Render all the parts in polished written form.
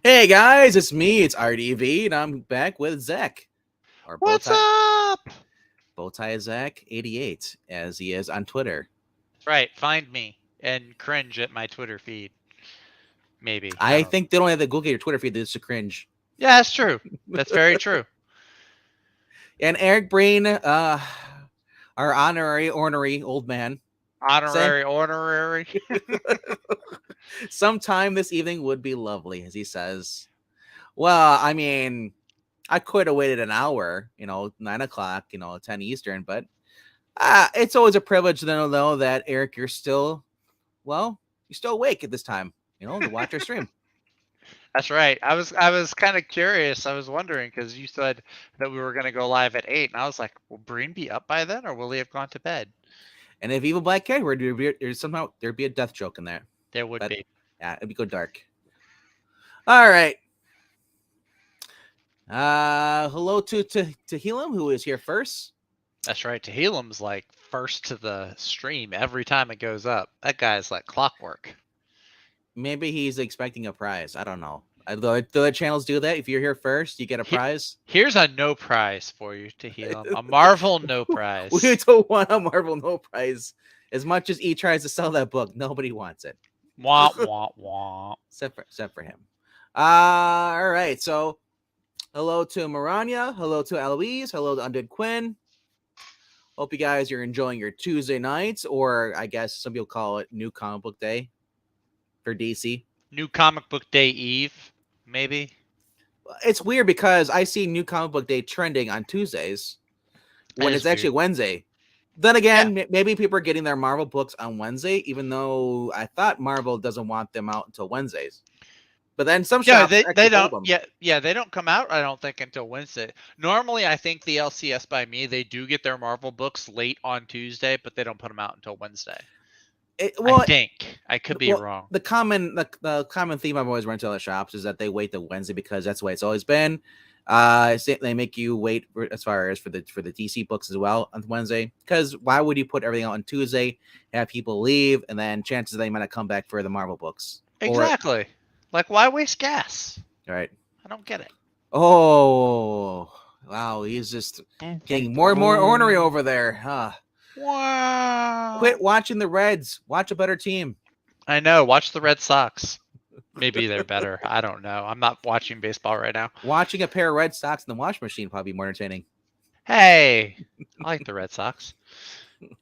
Hey guys, it's me, it's RDV, and I'm back with Zach. Or What's up? Bowtie Zach 88, as he is on Twitter. Right, find me and cringe at my Twitter feed. Maybe. I I don't know. think they don't have to go get your Twitter feed, it's a cringe. Yeah, that's true. That's very true. And Eric Brain, our honorary ornery old man, saying Honorary. sometime this evening would be lovely, as he says. Well, I mean, I could have waited an hour, 9 o'clock, 10 Eastern, but it's always a privilege to know that, Eric, you're still awake at this time, to watch our stream. That's right. I was kind of curious. I was wondering because you said that we were going to go live at 8, and I was like, will Breen be up by then, or will he have gone to bed? And if Evil Black Cat were there'd be a death joke in there. There would But be. yeah, it'd be go dark. All right. Hello to Helam, who is here first. That's right. Tahilim's like first to the stream every time it goes up. That guy's like clockwork. Maybe he's expecting a prize. I don't know. The other channels do that. If you're here first, you get a prize. Here's a no prize for you, Tahilim. A Marvel no prize. We don't want a Marvel no prize. As much as he tries to sell that book, nobody wants it. Wah, wah, wah. Except for him. All right. So, hello to Maranya. Hello to Eloise. Hello to Undead Quinn. Hope you guys are enjoying your Tuesday nights, or I guess some people call it New Comic Book Day for DC. New Comic Book Day Eve, maybe. It's weird because I see New Comic Book Day trending on Tuesdays when it's actually Wednesday. Then again, maybe people are getting their Marvel books on Wednesday, even though I thought Marvel doesn't want them out until Wednesdays. But then some shops they don't. Yeah, they don't come out. I don't think until Wednesday. Normally, I think the LCS by me they do get their Marvel books late on Tuesday, but they don't put them out until Wednesday. I think I could be wrong. The common theme I've always run into other shops is that they wait till Wednesday because that's the way it's always been. They make you wait as far as for the DC books as well on Wednesday, because why would you put everything out on Tuesday, have people leave, and then chances they might not come back for the Marvel books? Exactly. Like, why waste gas? Right. I don't get it. Oh, wow. He's just getting more and more ornery over there, huh? Wow. Quit watching the Reds. Watch a better team. I know. Watch the Red Sox. Maybe they're better. I don't know. I'm not watching baseball right now. Watching a pair of Red Sox in the washing machine would probably be more entertaining. Hey, I like the Red Sox.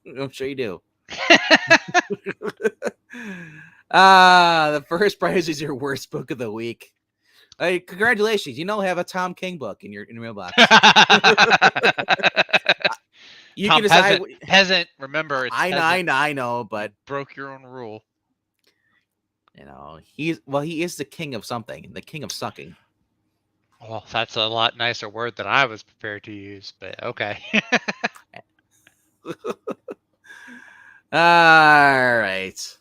I'm sure you do. The first prize is your worst book of the week. Hey, congratulations! You have a Tom King book in your mailbox. You Tom can decide. Peasant. Remember, it's I know, but broke your own rule. he is the king of something, the king of sucking. Well, that's a lot nicer word than I was prepared to use, but okay. All right.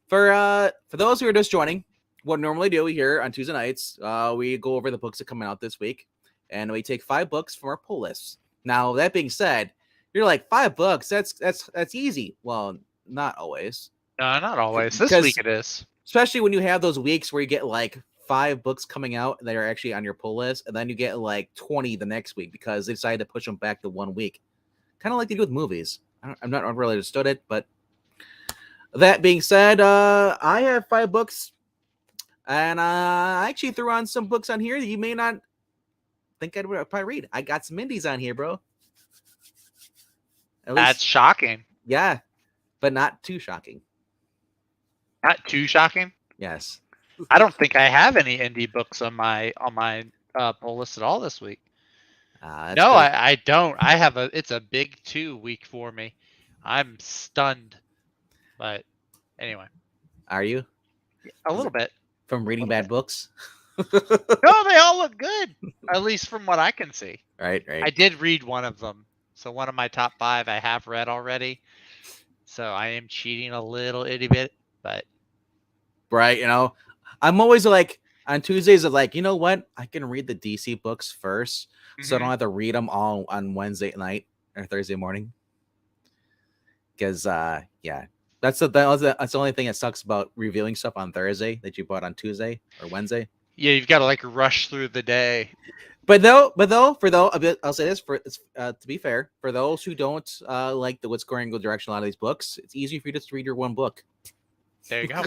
For those who are just joining, what we normally do here on Tuesday nights, we go over the books that come out this week, and we take 5 books from our pull list. Now, that being said, you're like, 5 books, that's easy. Well, not always. No, not always. This week it is. Especially when you have those weeks where you get like 5 books coming out that are actually on your pull list, and then you get like 20 the next week because they decided to push them back to 1 week. Kind of like they do with movies. I'm not really understood it, but that being said, I have 5 books, and I actually threw on some books on here that you may not think I'd probably read. I got some indies on here, bro. That's shocking. Yeah, but not too shocking. Not too shocking? Yes. I don't think I have any indie books on my pull list at all this week. No, I don't. It's a big 2 week for me. I'm stunned. But anyway. Are you? A little bit. From reading bad books? No, they all look good. At least from what I can see. Right. I did read one of them. So one of my top 5 I have read already. So I am cheating a little itty bit, but right, I'm always like on Tuesdays of like, you know what? I can read the DC books first, so I don't have to read them all on Wednesday night or Thursday morning. Because that's the only thing that sucks about reviewing stuff on Thursday that you bought on Tuesday or Wednesday. Yeah, you've got to like rush through the day. But I'll say this to be fair, for those who don't like the what's going go direction a lot of these books, it's easy for you just to read your one book. There you go.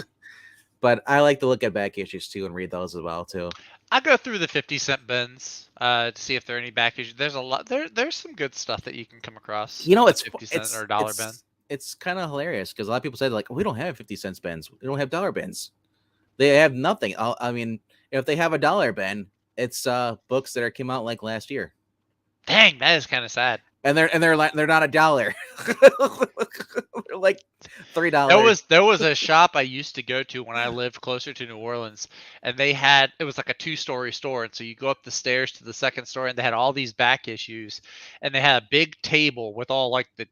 But I like to look at back issues too and read those as well too. I go through the 50-cent bins to see if there are any back issues. There's a lot. There's some good stuff that you can come across. It's 50-cent or dollar bin. It's kind of hilarious because a lot of people say like, we don't have 50-cent bins. We don't have dollar bins. They have nothing. I mean, if they have a dollar bin, it's books that came out like last year. Dang, that is kind of sad. And they're not $1. They're like $3. There was a shop I used to go to when I lived closer to New Orleans, and it was like a 2-story store, and so you go up the stairs to the second story, and they had all these back issues, and they had a big table with all like the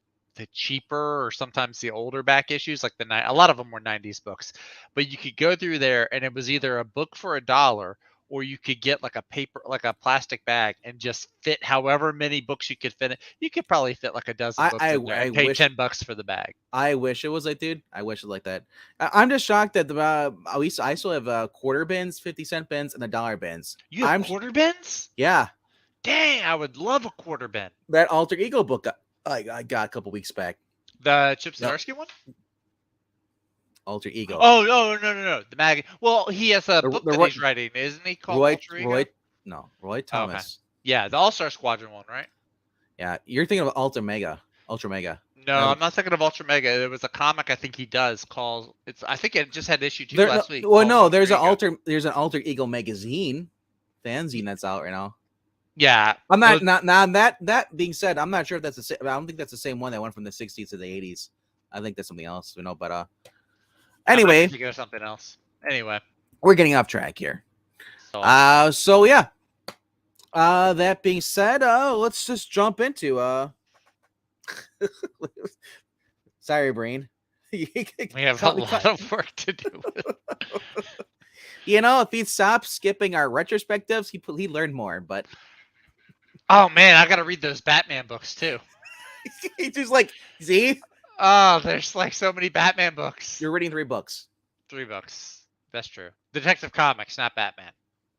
cheaper or sometimes the older back issues, like a lot of them were 90s books, but you could go through there, and it was either a book for $1. Or you could get like a plastic bag and just fit however many books you could fit in. You could probably fit like a dozen books in there and pay $10 for the bag. I wish it was like, dude. I wish it was like that. I'm just shocked that I still have quarter bins, 50-cent bins, and the dollar bins. You have quarter bins? Yeah. Dang, I would love a quarter bin. That Alter Ego book I got a couple weeks back. The Chip Zdarsky one? Alter Ego. Oh no. The mag. Well, he has a book that he's writing, isn't he? Called Alter Ego? Roy Thomas. Okay. Yeah, the All-Star Squadron one, right? Yeah, you're thinking of Ultra Mega. No, I'm not thinking of Ultra Mega. There was a comic I think he does called. I think it just had issue 2 last week. Well, no, there's an Alter Ego magazine, fanzine that's out right now. Yeah, I'm not. Now that being said, I'm not sure if that's the same. I don't think that's the same one that went from the 60s to the 80s. I think that's something else, But anyway, thinking of something else. Anyway, we're getting off track here. So yeah. That being said, let's just jump into sorry, brain. We have a lot of work to do. If he'd stop skipping our retrospectives, he learned more. But oh man, I gotta read those Batman books too. He's just like, see. Oh, there's like so many Batman books. You're reading 3 books. 3 books. That's true. Detective Comics, not Batman.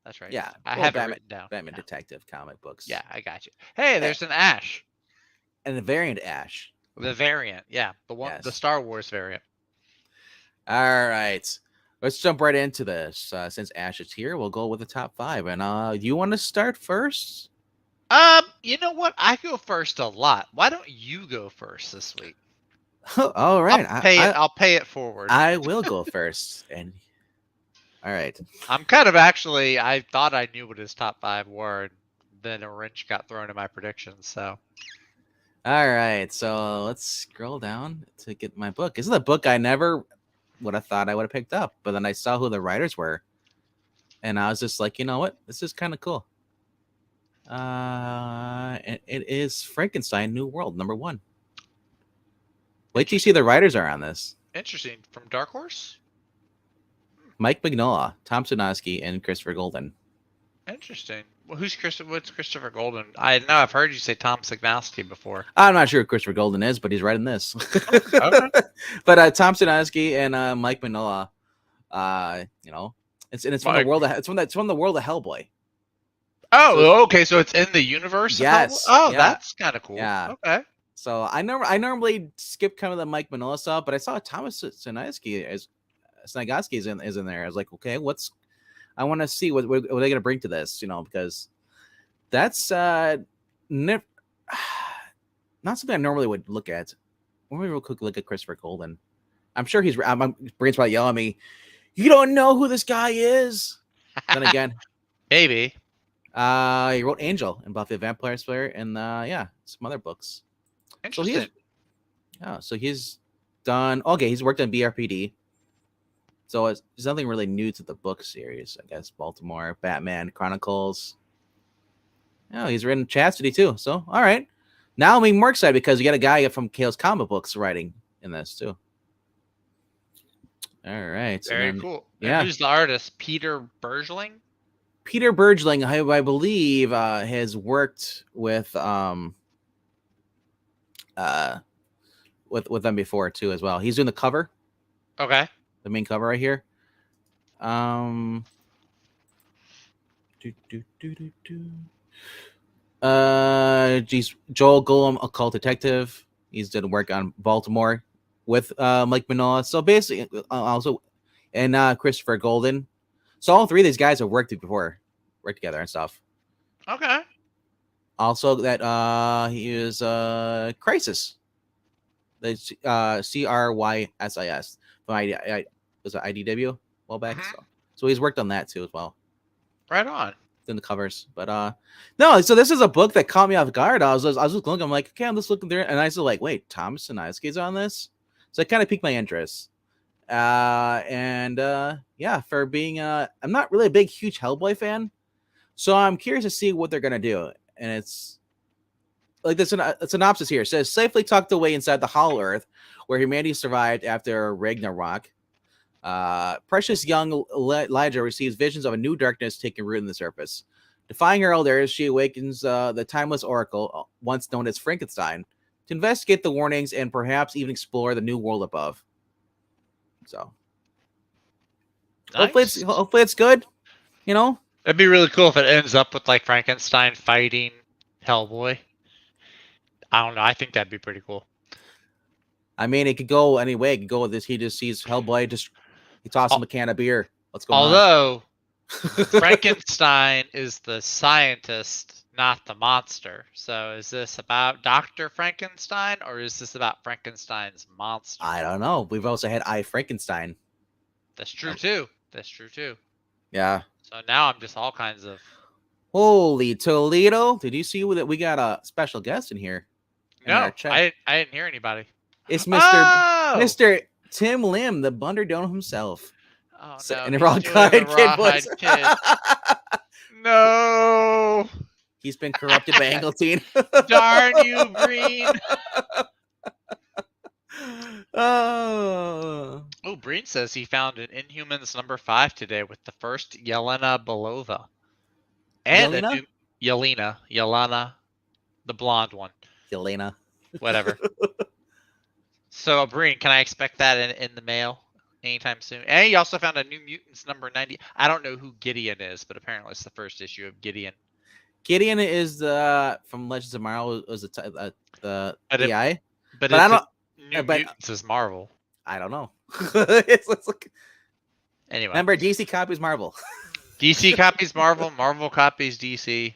That's right. Yeah, I have it written down. Batman detective comic books. Yeah, I got you. Hey, there's an Ash. And the variant Ash. The variant, yeah. The one, the Star Wars variant. All right. Let's jump right into this. Since Ash is here, we'll go with the top 5. And you want to start first? You know what? I go first a lot. Why don't you go first this week? All right. I'll pay it forward. I will go first. And all right. I'm kind of I thought I knew what his top 5 were, and then a wrench got thrown in my predictions. So. All right. So let's scroll down to get my book. This is a book I never would have thought I would have picked up, but then I saw who the writers were, and I was just like, you know what? This is kind of cool. It is Frankenstein New World #1. Wait till you see the writers are on this. Interesting. From Dark Horse? Mike Mignola, Tom Sudowski, and Christopher Golden. Interesting. Well, what's Christopher Golden? I know I've heard you say Tom Sudowski before. I'm not sure who Christopher Golden is, but he's writing this. Okay. But Tom Sudowski and Mike Mignola, it's from the world of it's from the world of Hellboy. Oh, okay. So it's in the universe. Yes. Oh, yeah. That's kind of cool. Yeah. Okay. So I normally skip kind of the Mike Mignola stuff, but I saw Thomas Sudowski is in there. I was like, okay, I want to see what they're going to bring to this, because that's not something I normally would look at. Let me real quick look at Christopher Golden. I'm sure brain's probably yelling at me. You don't know who this guy is. Then again, maybe. He wrote Angel and Buffy the Vampire Slayer and some other books. Interesting. So he's done. Okay, he's worked on BRPD. So it's nothing really new to the book series, I guess. Baltimore, Batman, Chronicles. Oh, he's written Chastity too. So all right, now I'm even more excited because you got a guy from Chaos Comic Books writing in this too. All right, very cool. Yeah, and who's the artist? Peter Bergling. Peter Bergling, I believe, has worked with them before too as well. He's doing the cover. Okay. The main cover right here. Geez, Joel Golem, occult detective. He's done work on Baltimore with Mike Manoa. So basically, also, and Christopher Golden. So all three of these guys have worked together and stuff. Okay. Also, that he is Crisis. The Crysis from was it IDW a while back. So he's worked on that too as well. Right on. In the covers, but no. So this is a book that caught me off guard. I was just looking. I'm like, okay, I'm just looking there, and I was like, wait, Thomas Sinaisuke's on this. So it kind of piqued my interest. Yeah, for being I'm not really a big, huge Hellboy fan, so I'm curious to see what they're gonna do. And it's like this. A synopsis here says, safely tucked away inside the Hollow Earth, where humanity survived after Ragnarok. Precious young Elijah receives visions of a new darkness taking root in the surface. Defying her elders, she awakens the timeless oracle, once known as Frankenstein, to investigate the warnings and perhaps even explore the new world above. So, nice. hopefully it's good. You know, it'd be really cool if it ends up with like Frankenstein fighting Hellboy. I don't know. I think that'd be pretty cool. I mean, it could go any way. It could go with this. He just sees Hellboy, he tosses him a can of beer. What's going on? Although Frankenstein is the scientist, not the monster. So is this about Dr. Frankenstein or is this about Frankenstein's monster? I don't know. We've also had I, Frankenstein. That's true too. Yeah. So now I'm just all kinds of... Holy Toledo. Did you see that we got a special guest in here? No, I didn't hear anybody. It's Mr. Tim Lim, the Bunderdome himself. Oh, so, no. And the Rawhide Kid. No. He's been corrupted by Angleton. Darn you, Breen. Oh, Breen says he found an Inhumans #5 today with the first Yelena Belova. And Yelena, the blonde one. Yelena. Whatever. So, Breen, can I expect that in the mail anytime soon? And he also found a New Mutants #90. I don't know who Gideon is, but apparently it's the first issue of Gideon. Gideon is from Legends of Marvel. Was the PI? But I don't. New Mutants is Marvel. I don't know. it's like, anyway, remember DC copies Marvel. DC copies Marvel. Marvel copies DC.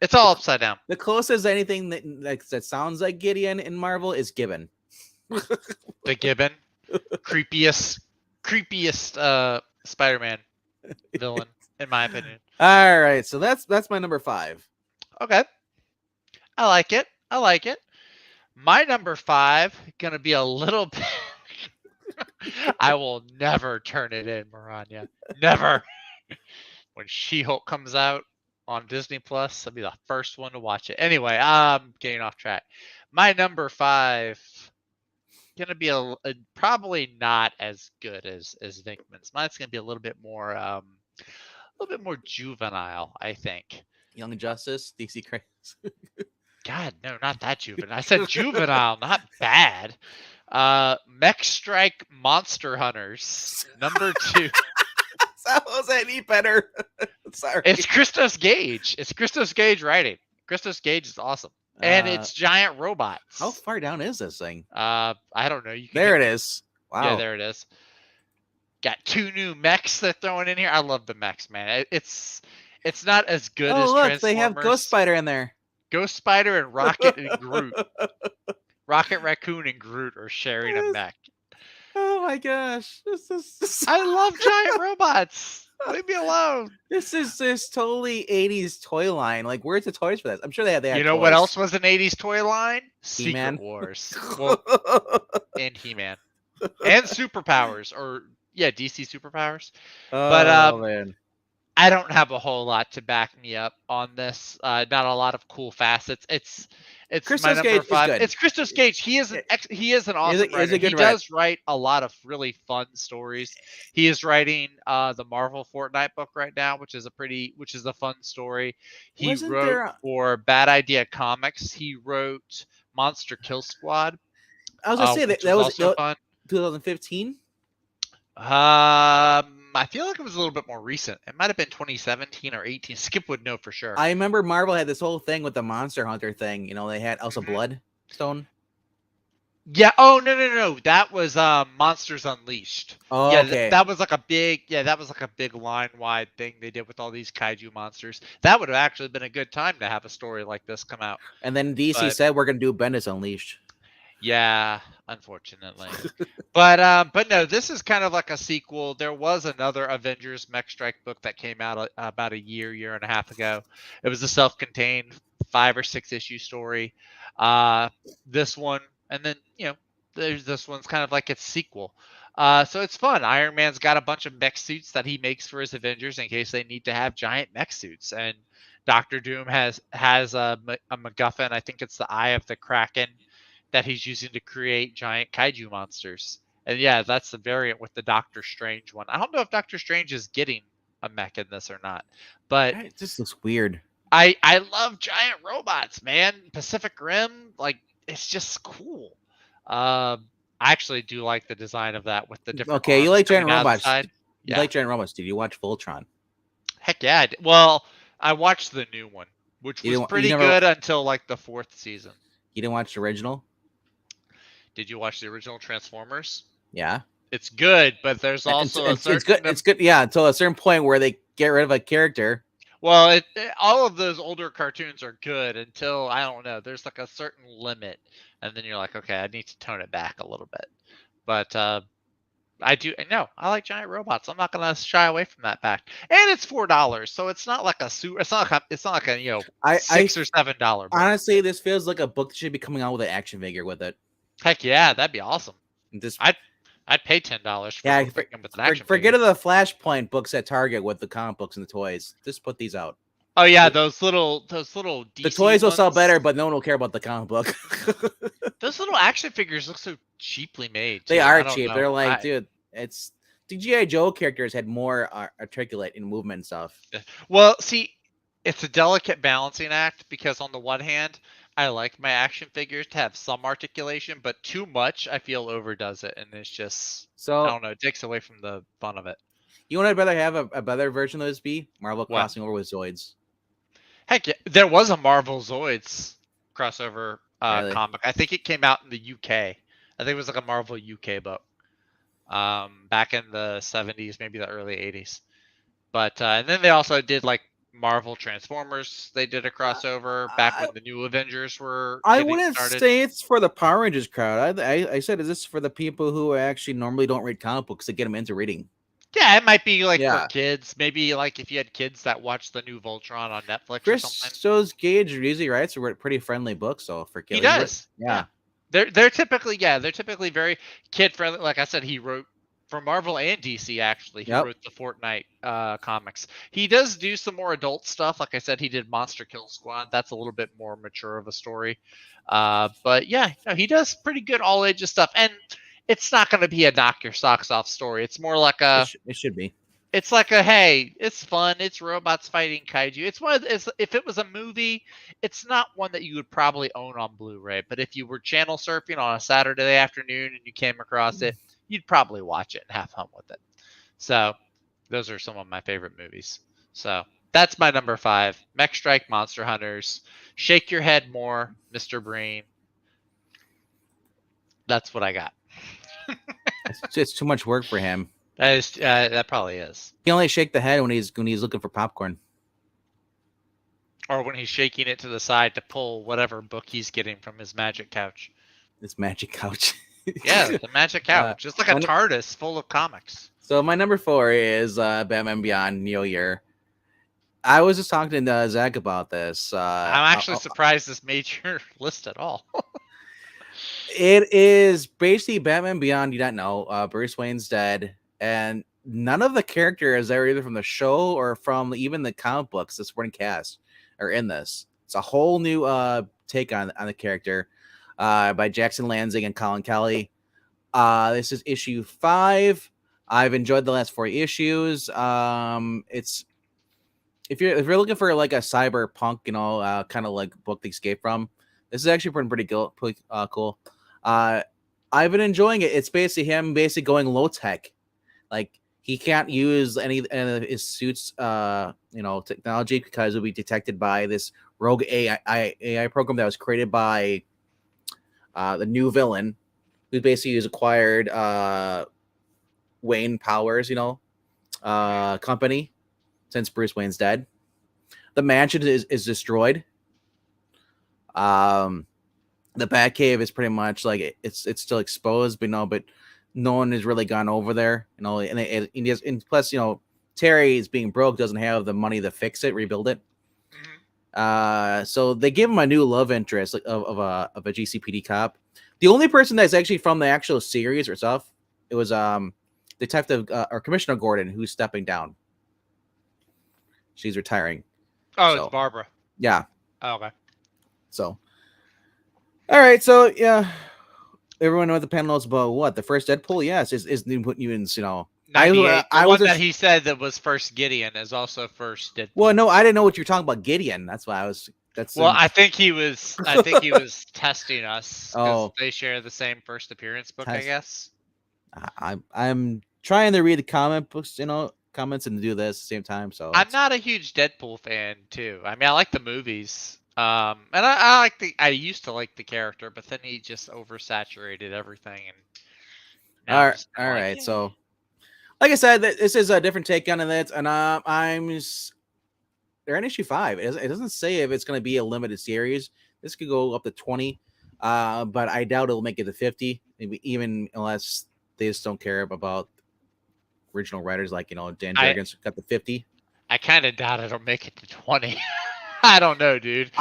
It's all upside down. The closest anything that sounds like Gideon in Marvel is Gibbon. The Gibbon, creepiest Spider-Man villain, in my opinion. All right, so that's my #5. Okay, I like it. My #5 gonna be a little bit. I will never turn it in, Maranya. Never. When She-Hulk comes out on Disney Plus, I'll be the first one to watch it. Anyway, I'm getting off track. My #5 gonna be probably not as good as Vinkman's. Mine's gonna be a little bit more juvenile, I think. Young Justice, DC Crisis. God, no, not that juvenile. I said juvenile, not bad. Mech Strike Monster Hunters #2. How was that any better? Sorry. It's Christos Gage. It's Christos Gage writing. Christos Gage is awesome. And it's giant robots. How far down is this thing? I don't know. There it is. Wow. Yeah, there it is. Got 2 new mechs they're throwing in here. I love the mechs, man. It's not as good as Transformers. They have Ghost Spider in there. Ghost Spider and Rocket and Groot. Rocket Raccoon and Groot are sharing a mech. Oh my gosh. I love giant robots. Leave me alone. This is totally 80s toy line. Like, where's the toys for this? I'm sure they had You know toys. what else was an 80s toy line? He-Man. Secret Wars. Well, and He-Man. And Superpowers. Or, yeah, DC Superpowers. Oh, man. I don't have a whole lot to back me up on this. Not a lot of cool facets. It's Christos my Gage #5. is good. It's Christos Gage. He is an awesome writer. He does write a lot of really fun stories. He is writing the Marvel Fortnite book right now, which is a fun story. He wrote for Bad Idea Comics. He wrote Monster Kill Squad. I was gonna say that was also fun. 2015. I feel like it was a little bit more recent. It might have been 2017 or 18. Skip would know for sure. I remember Marvel had this whole thing with the Monster Hunter thing. They had also Bloodstone. Yeah. Oh no. That was Monsters Unleashed. Oh, yeah, okay. that was like a big line-wide thing they did with all these kaiju monsters. That would have actually been a good time to have a story like this come out. And then DC said we're gonna do Bendis Unleashed. Yeah, unfortunately. but no, this is kind of like a sequel. There was another Avengers Mech Strike book that came out about a year and a half ago. It was a self-contained 5 or 6 issue story. This one, and then there's this one's kind of like its sequel. So it's fun. Iron Man's got a bunch of mech suits that he makes for his Avengers in case they need to have giant mech suits, and Doctor Doom has a MacGuffin. I think it's the Eye of the Kraken that he's using to create giant kaiju monsters. And yeah, that's the variant with the Doctor Strange one. I don't know if Doctor Strange is getting a mech in this or not, but it just looks weird. I love giant robots, man. Pacific Rim, like, it's just cool. I actually do like the design of that with the different. Okay, you like giant robots. You like giant robots. Did you watch Voltron? Heck yeah. I did. Well, I watched the new one, which was pretty good until like the 4th season. You didn't watch the original? Did you watch the original Transformers? Yeah. It's good, but there's also it's good. Yeah, until a certain point where they get rid of a character. Well, all of those older cartoons are good until, I don't know, there's like a certain limit, and then you're like, okay, I need to tone it back a little bit. But I like giant robots. I'm not gonna shy away from that fact. And it's $4, so it's not like a it's not like a $6 or $7 book. Honestly, this feels like a book that should be coming out with an action figure with it. Heck yeah, that'd be awesome. I'd pay $10 for with an action forget figure. the Flashpoint books at Target with the comic books and the toys. Just put these out. Oh yeah, those little DC the toys will ones. sell better, but no one will care about the comic book. Those little action figures look so cheaply made. They are cheap. They're like, dude, it's the G.I. Joe characters had more articulate in movement and stuff. Well, see, it's a delicate balancing act because on the one hand, I like my action figures to have some articulation, but too much I feel overdoes it, and it's just I don't know, it takes away from the fun of it. You know what I'd rather have a better version of this be? Marvel crossing over with Zoids. Heck yeah, there was a Marvel Zoids crossover really? comic. I think it came out in the UK. I think it was like a Marvel UK book. Back in the 70s, maybe the early 80s. But and then they also did like Marvel Transformers. They did a crossover back when the new Avengers were I wouldn't say it's for the Power Rangers crowd. I said, is this for the people who actually normally don't read comic books to get them into reading? Yeah, it might be like for kids. Maybe like if you had kids that watch the new Voltron on Netflix or something. Chris Gage usually writes a pretty friendly book, so for kids. He does. Yeah. They're typically very kid friendly. Like I said, he wrote for Marvel and DC. Actually, he wrote the Fortnite comics. He does do some more adult stuff. Like I said, he did Monster Kill Squad. That's a little bit more mature of a story. But yeah, he does pretty good all ages stuff. And it's not going to be a knock your socks off story. It's more like a. It should be. It's like a hey, it's fun. It's robots fighting kaiju. It's one of if it was a movie, it's not one that you would probably own on Blu-ray. But if you were channel surfing on a Saturday afternoon and you came across it, you'd probably watch it and have fun with it. So those are some of my favorite movies. So that's my number 5. Mech Strike Monster Hunters. Shake your head more, Mr. Breen. That's what I got. It's too much work for him. That probably is. He only shake the head when he's looking for popcorn, or when he's shaking it to the side to pull whatever book he's getting from his magic couch. This magic couch. Yeah, the magic couch, just like a TARDIS full of comics. So my number 4 is Batman Beyond Neo Year. I was just talking to Zach about this. I'm actually surprised this made your list at all. It is basically Batman Beyond. You don't know. Bruce Wayne's dead. And none of the characters that are either from the show or from even the comic books, the supporting cast, are in this. It's a whole new take on the character by Jackson Lansing and Colin Kelly. This is issue 5. I've enjoyed the last 4 issues. It's if you're looking for like a cyberpunk, kind of like book to escape from, this is actually pretty cool. I've been enjoying it. It's basically him going low tech. Like he can't use any of his suits, technology because it will be detected by this rogue AI program that was created by the new villain, who basically has acquired Wayne Powers, company, since Bruce Wayne's dead. The mansion is destroyed. The Batcave is pretty much like it's still exposed, but no one has really gone over there, and plus, Terry is being broke, doesn't have the money to fix it, rebuild it. So they give him a new love interest, like, of a GCPD cop. The only person that's actually from the actual series or stuff, it was Detective or Commissioner Gordon, who's stepping down. She's retiring. Oh, so, it's Barbara. Yeah. Oh, okay. So, all right. So yeah, everyone know the panel is about what the first Deadpool. Yes, is putting you in. I was that he said that was first Gideon is also first Deadpool. Well, no, I didn't know what you're talking about Gideon. That's why I was. I think he was. I think he was testing us because they share the same first appearance book. I guess. I'm trying to read the comic books, comments, and do this at the same time. So I'm not a huge Deadpool fan too. I mean, I like the movies. And I used to like the character, but then he just oversaturated everything. And all right. So, like I said, this is a different take on it, and they're in issue 5. It doesn't say if it's going to be a limited series. This could go up to 20, but I doubt it'll make it to 50. Maybe even unless they just don't care about original writers, like Dan Jurgens got the 50. I kind of doubt it'll make it to 20. I don't know, dude.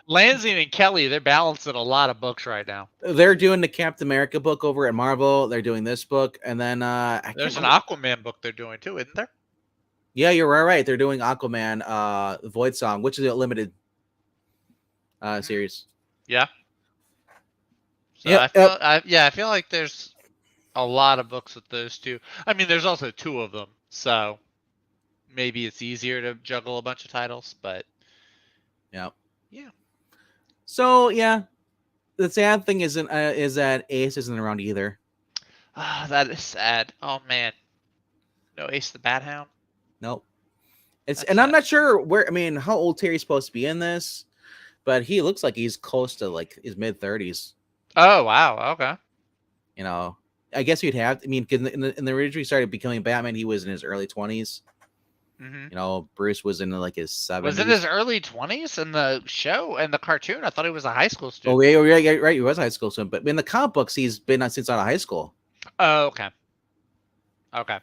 Lansing and Kelly, they're balancing a lot of books right now. They're doing the Captain America book over at Marvel. They're doing this book, and then there's an Aquaman book they're doing too, isn't there? Yeah, you're right. They're doing Aquaman, Void Song, which is a limited series. Yeah. So I feel like there's a lot of books with those two. I mean, there's also 2 of them, so maybe it's easier to juggle a bunch of titles, but. Yeah. So yeah, the sad thing is that Ace isn't around either. That is sad. Oh man, no Ace the Bat Hound. Nope. I'm not sure how old Terry's supposed to be in this, but he looks like he's close to like his mid-30s. Oh wow, okay. I guess you'd have. In the original he started becoming Batman, he was in his early 20s. Mm-hmm. Bruce was in like his 70s. Was it his early 20s in the show and the cartoon? I thought he was a high school student. Oh yeah, right. He was a high school student, but in the comic books, he's been since out of high school. Oh, okay. Okay.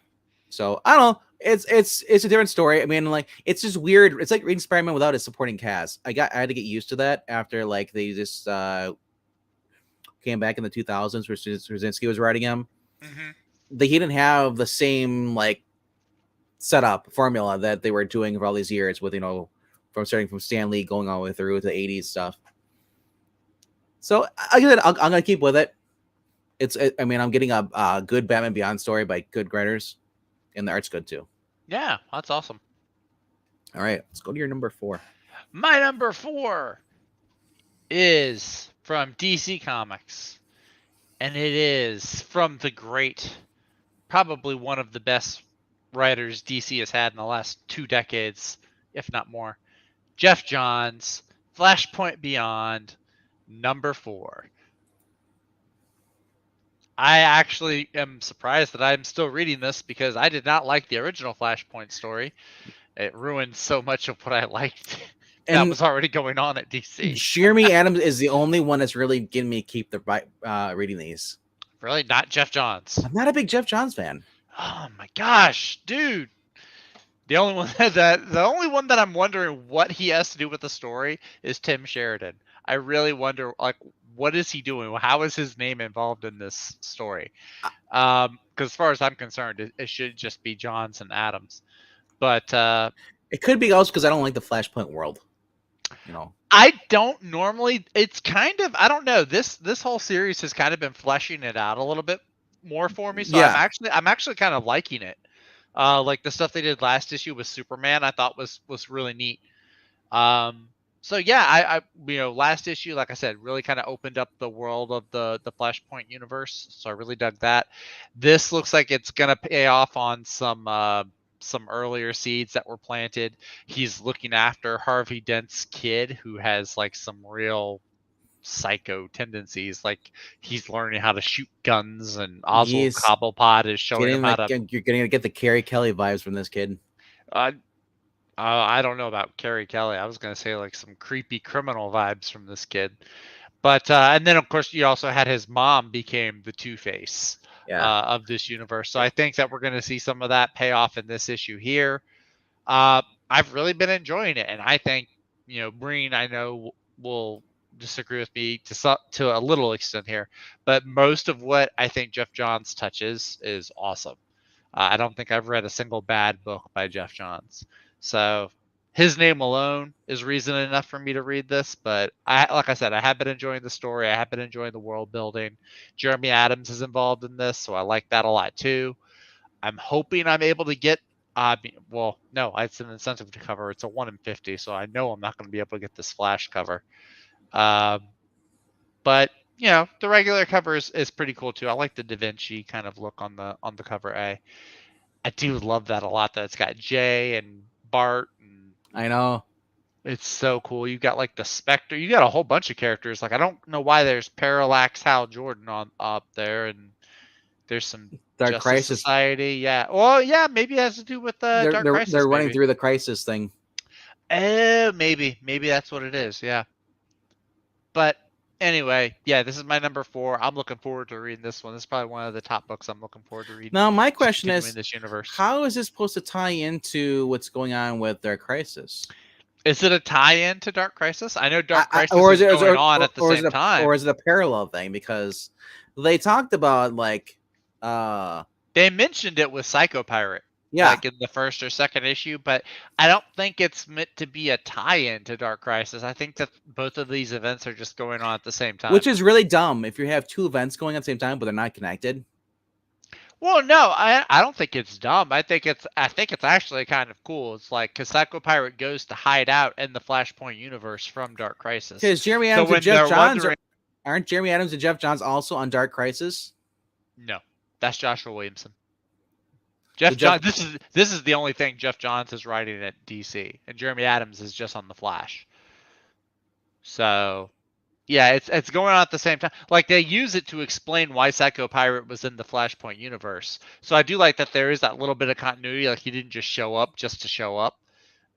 So I don't know. It's a different story. I mean, like it's just weird. It's like reading Spider-Man without a supporting cast. I had to get used to that after like they just came back in the 2000s where Straczynski was writing him. Mm-hmm. He didn't have the same like setup formula that they were doing for all these years with from starting from Stan Lee going all the way through to the 80s stuff. So I'm gonna keep with it. I'm getting a good Batman Beyond story by good writers, and the art's good too. Yeah, that's awesome. All right, let's go to your number 4. My number 4 is from DC Comics, and it is from the great, probably one of the best writers DC has had in the last 2 decades, if not more, Geoff Johns, Flashpoint Beyond, number 4. I actually am surprised that I'm still reading this because I did not like the original Flashpoint story. It ruined so much of what I liked that was already going on at DC. Jeremy Adams is the only one that's really getting me to keep reading these. Really? Not Geoff Johns? I'm not a big Geoff Johns fan. Oh my gosh, dude! The only one that I'm wondering what he has to do with the story is Tim Sheridan. I really wonder, like, what is he doing? How is his name involved in this story? Because as far as I'm concerned, it should just be Johns and Adams. But it could be also because I don't like the Flashpoint world. I don't normally. It's kind of, I don't know. This whole series has kind of been fleshing it out a little bit more for me. So yeah. I'm actually kind of liking it. Like the stuff they did last issue with Superman, I thought was really neat. So yeah, I last issue, like I said, really kind of opened up the world of the Flashpoint universe. So I really dug that. This looks like it's gonna pay off on some earlier seeds that were planted. He's looking after Harvey Dent's kid, who has like some real psycho tendencies. Like he's learning how to shoot guns, and Oswald He's Cobblepot is showing him how to. you're getting to get the Carrie Kelly vibes from this kid. I don't know about Carrie Kelly. I was gonna say like some creepy criminal vibes from this kid. But and then of course you also had his mom became the Two-Face of this universe. So I think that we're going to see some of that pay off in this issue here. I've really been enjoying it, and I think Breen, I know will disagree with me to a little extent here, but most of what I think Jeff Johns touches is awesome. I don't think I've read a single bad book by Jeff Johns. So his name alone is reason enough for me to read this, but like I said, I have been enjoying the story. I have been enjoying the world building. Jeremy Adams is involved in this, so I like that a lot too. I'm hoping I'm able to get well, no, it's an incentive to cover. It's a 1 in 50, so I know I'm not going to be able to get this Flash cover. But the regular cover is pretty cool too. I like the Da Vinci kind of look on the cover A. I do love that a lot. That it's got Jay and Bart. And I know. It's so cool. You got like the Spectre. You got a whole bunch of characters. Like I don't know why there's Parallax Hal Jordan on up there, and there's some Dark Justice Crisis Society. Yeah. Well, yeah. Maybe it has to do with Dark Crisis. They're running through the Crisis thing. Maybe that's what it is. Yeah. But anyway, yeah, this is my number 4. I'm looking forward to reading this one. This is probably one of the top books I'm looking forward to reading. Now, my question is, this universe. How is this supposed to tie into what's going on with Dark Crisis? Is it a tie-in to Dark Crisis? I know Dark Crisis is going on at the same time. Or is it a parallel thing? Because they talked about they mentioned it with Psycho Pirate. Yeah. Like in the first or second issue, but I don't think it's meant to be a tie-in to Dark Crisis. I think that both of these events are just going on at the same time. Which is really dumb if you have 2 events going on at the same time, but they're not connected. Well, no, I don't think it's dumb. I think it's actually kind of cool. It's like because Psycho Pirate goes to hide out in the Flashpoint universe from Dark Crisis. Because Jeremy Adams and Jeff Johns aren't Jeremy Adams and Jeff Johns also on Dark Crisis? No, that's Joshua Williamson. Johns. This is the only thing Jeff Johns is writing at DC, and Jeremy Adams is just on the Flash. So, yeah, it's going on at the same time. Like they use it to explain why Psycho Pirate was in the Flashpoint universe. So I do like that there is that little bit of continuity. Like he didn't just show up just to show up.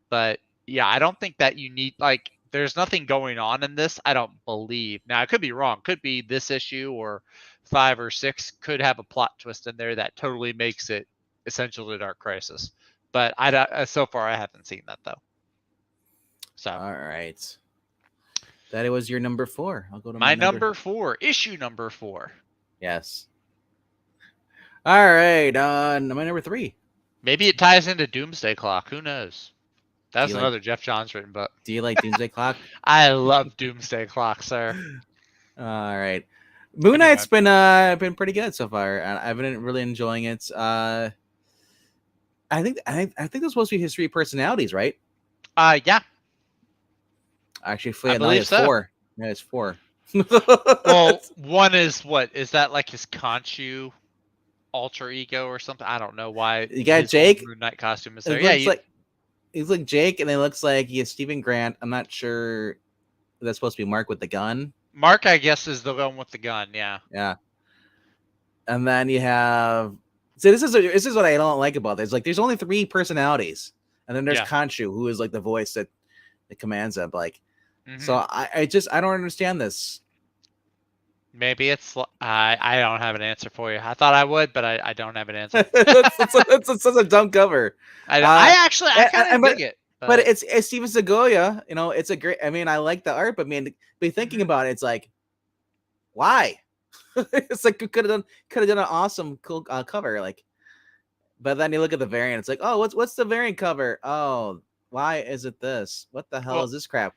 But yeah, I don't think that you need there's nothing going on in this. I don't believe. Now I could be wrong. Could be this issue or 5 or 6 could have a plot twist in there that totally makes it essentially Dark Crisis, but so far I haven't seen that though. So all right, that was your number 4. I'll go to my number 4, issue number 4. Yes. All right, my number 3. Maybe it ties into Doomsday Clock. Who knows? That's another Jeff Johns written book. Do you like Doomsday Clock? I love Doomsday Clock, sir. All right, Moon Knight's been pretty good so far. I've been really enjoying it. I think they're supposed to be his 3 personalities, right? Yeah. Actually, I believe it's so. 4. Yeah, it's 4. Well, one is what? Is that like his Khonshu alter ego or something? I don't know why. You got Jake. Moon Knight costume is there. He's like Jake, and it looks like he has Stephen Grant. I'm not sure if that's supposed to be Mark with the gun. Mark, I guess, is the one with the gun. Yeah. Yeah. And then you have. So this is what I don't like about this. Like, there's only 3 personalities, and then there's Khonshu, who is like the voice that commands them. Like, so I don't understand this. Maybe it's I don't have an answer for you. I thought I would, but I don't have an answer. it's such a dumb cover. I kind of dig it. But it's Steven Segovia. It's a great. I mean, I like the art, but man, be thinking about it, it's like, why? It's like could have done an awesome, cool cover. Like, but then you look at the variant. It's like, oh, what's the variant cover? Oh, why is it this? What the hell is this crap?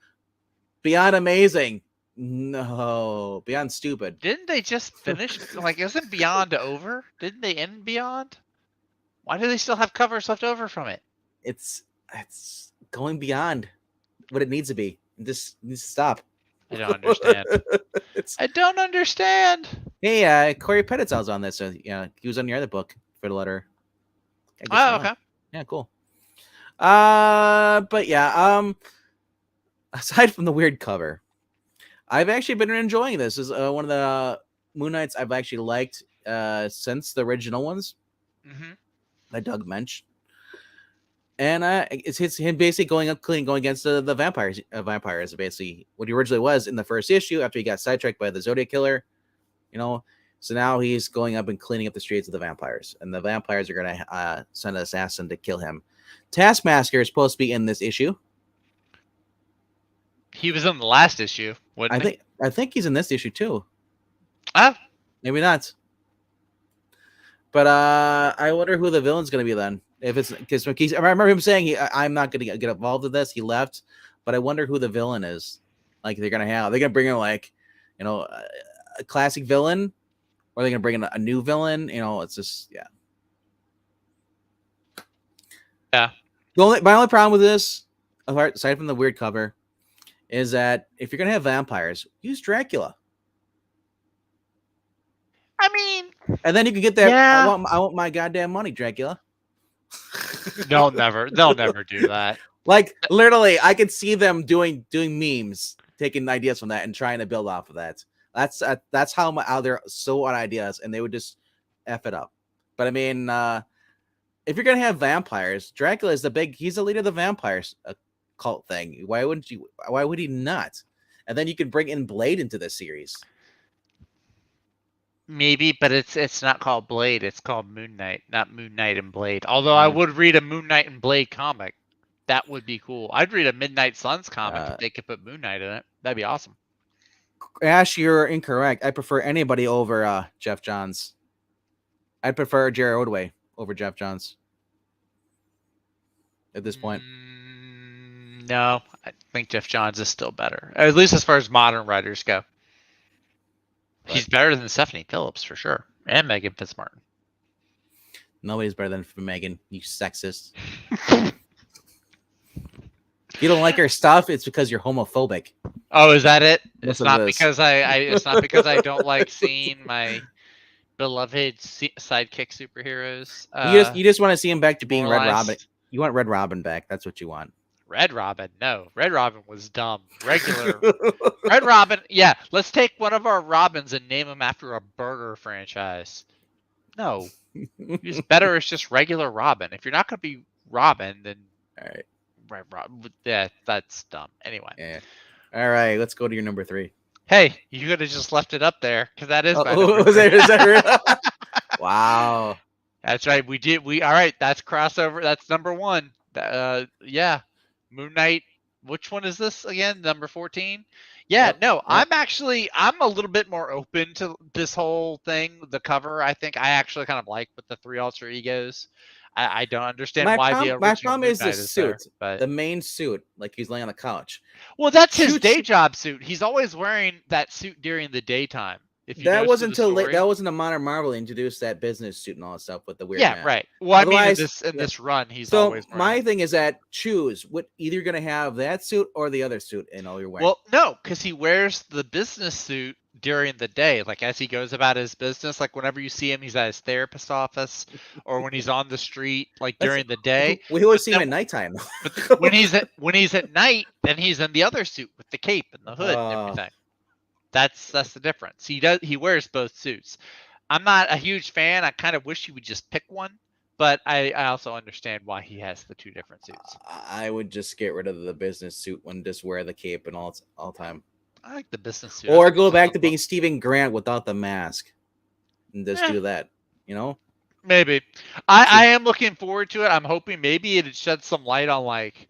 Beyond amazing. No, Beyond stupid. Didn't they just finish? Isn't Beyond over? Didn't they end Beyond? Why do they still have covers left over from it? It's going beyond what it needs to be. Just stop. I don't understand. I don't understand. Hey, Corey Petitzel's on this. So yeah, he was on your other book for the letter. Oh, okay. Yeah, cool. But yeah, aside from the weird cover, I've actually been enjoying this. This is one of the Moon Knights I've actually liked since the original ones. Mm-hmm. By Doug Mensch. And it's him basically going against the vampires. Vampires basically what he originally was in the first issue after he got sidetracked by the Zodiac Killer. So now he's going up and cleaning up the streets of the vampires, and the vampires are gonna send an assassin to kill him. Taskmaster is supposed to be in this issue. He was in the last issue, wasn't he? I think he's in this issue too. Oh, maybe not. But I wonder who the villain's gonna be then. If it's because I remember him saying I'm not gonna get involved with this. He left, but I wonder who the villain is. Like they're gonna bring in like, a classic villain, or are they gonna bring in a new villain? It's just yeah. My only problem with this, aside from the weird cover, is that if you're gonna have vampires, use Dracula. I mean, and then you can get that. Yeah. I want my goddamn money, Dracula. They'll never do that. Like literally, I could see them doing memes, taking ideas from that and trying to build off of that. That's how they're so on ideas, and they would just F it up. But I mean, if you're gonna have vampires, Dracula is he's the leader of the vampires cult thing. Why would he not? And then you could bring in Blade into this series. Maybe, but it's not called Blade. It's called Moon Knight, not Moon Knight and Blade. Although I would read a Moon Knight and Blade comic. That would be cool. I'd read a Midnight Suns comic if they could put Moon Knight in it. That'd be awesome. Ash, you're incorrect. I prefer anybody over Jeff Johns. I'd prefer Jerry Ordway over Jeff Johns at this point. No, I think Jeff Johns is still better, at least as far as modern writers go. He's better than Stephanie Phillips for sure, and Megan Fitzmartin. Nobody's better than Megan, you sexist. If you don't like her stuff, it's because you're homophobic. Oh, is that it? It's not because it's not because I don't like seeing my beloved sidekick superheroes. You just want to see him back to being Red Robin. You want Red Robin back. That's what you want. Red Robin? No. Red Robin was dumb. Regular. Red Robin. Yeah. Let's take one of our Robins and name him after a burger franchise. No. It's better as just regular Robin. If you're not going to be Robin, then. All right. Red Robin. Yeah, that's dumb. Anyway. Yeah. All right. Let's go to your number 3. Hey, you could have just left it up there because that is my number 3. Is that real? Wow. That's right. All right. That's crossover. That's number 1. Yeah. Moon Knight. Which one is this again? Number 14? Yeah, yep. No, yep. I'm a little bit more open to this whole thing. The cover, I think I actually kind of like with the 3 alter egos. I don't understand why the original my problem is the suit, there, but the main suit, like he's laying on the couch. Well, that's his day job suit. He's always wearing that suit during the daytime. That wasn't until late. That wasn't a Modern Marvel introduced that business suit and all that stuff with the weird. Yeah, man. Right. Well, otherwise, I mean, in this run, he's always. So my thing is that choose what either you're gonna have that suit or the other suit in all your wearing. Well, no, because he wears the business suit during the day, like as he goes about his business. Like whenever you see him, he's at his therapist's office, or when he's on the street, like during the day. We always see him at nighttime. But when he's at night, then he's in the other suit with the cape and the hood and everything. That's the difference. He wears both suits. I'm not a huge fan. I kind of wish he would just pick one, but I also understand why he has the 2 different suits. I would just get rid of the business suit and just wear the cape and all time. I like the business suit. Or go back to being Stephen Grant without the mask and just do that. Maybe. I am looking forward to it. I'm hoping maybe it sheds some light on like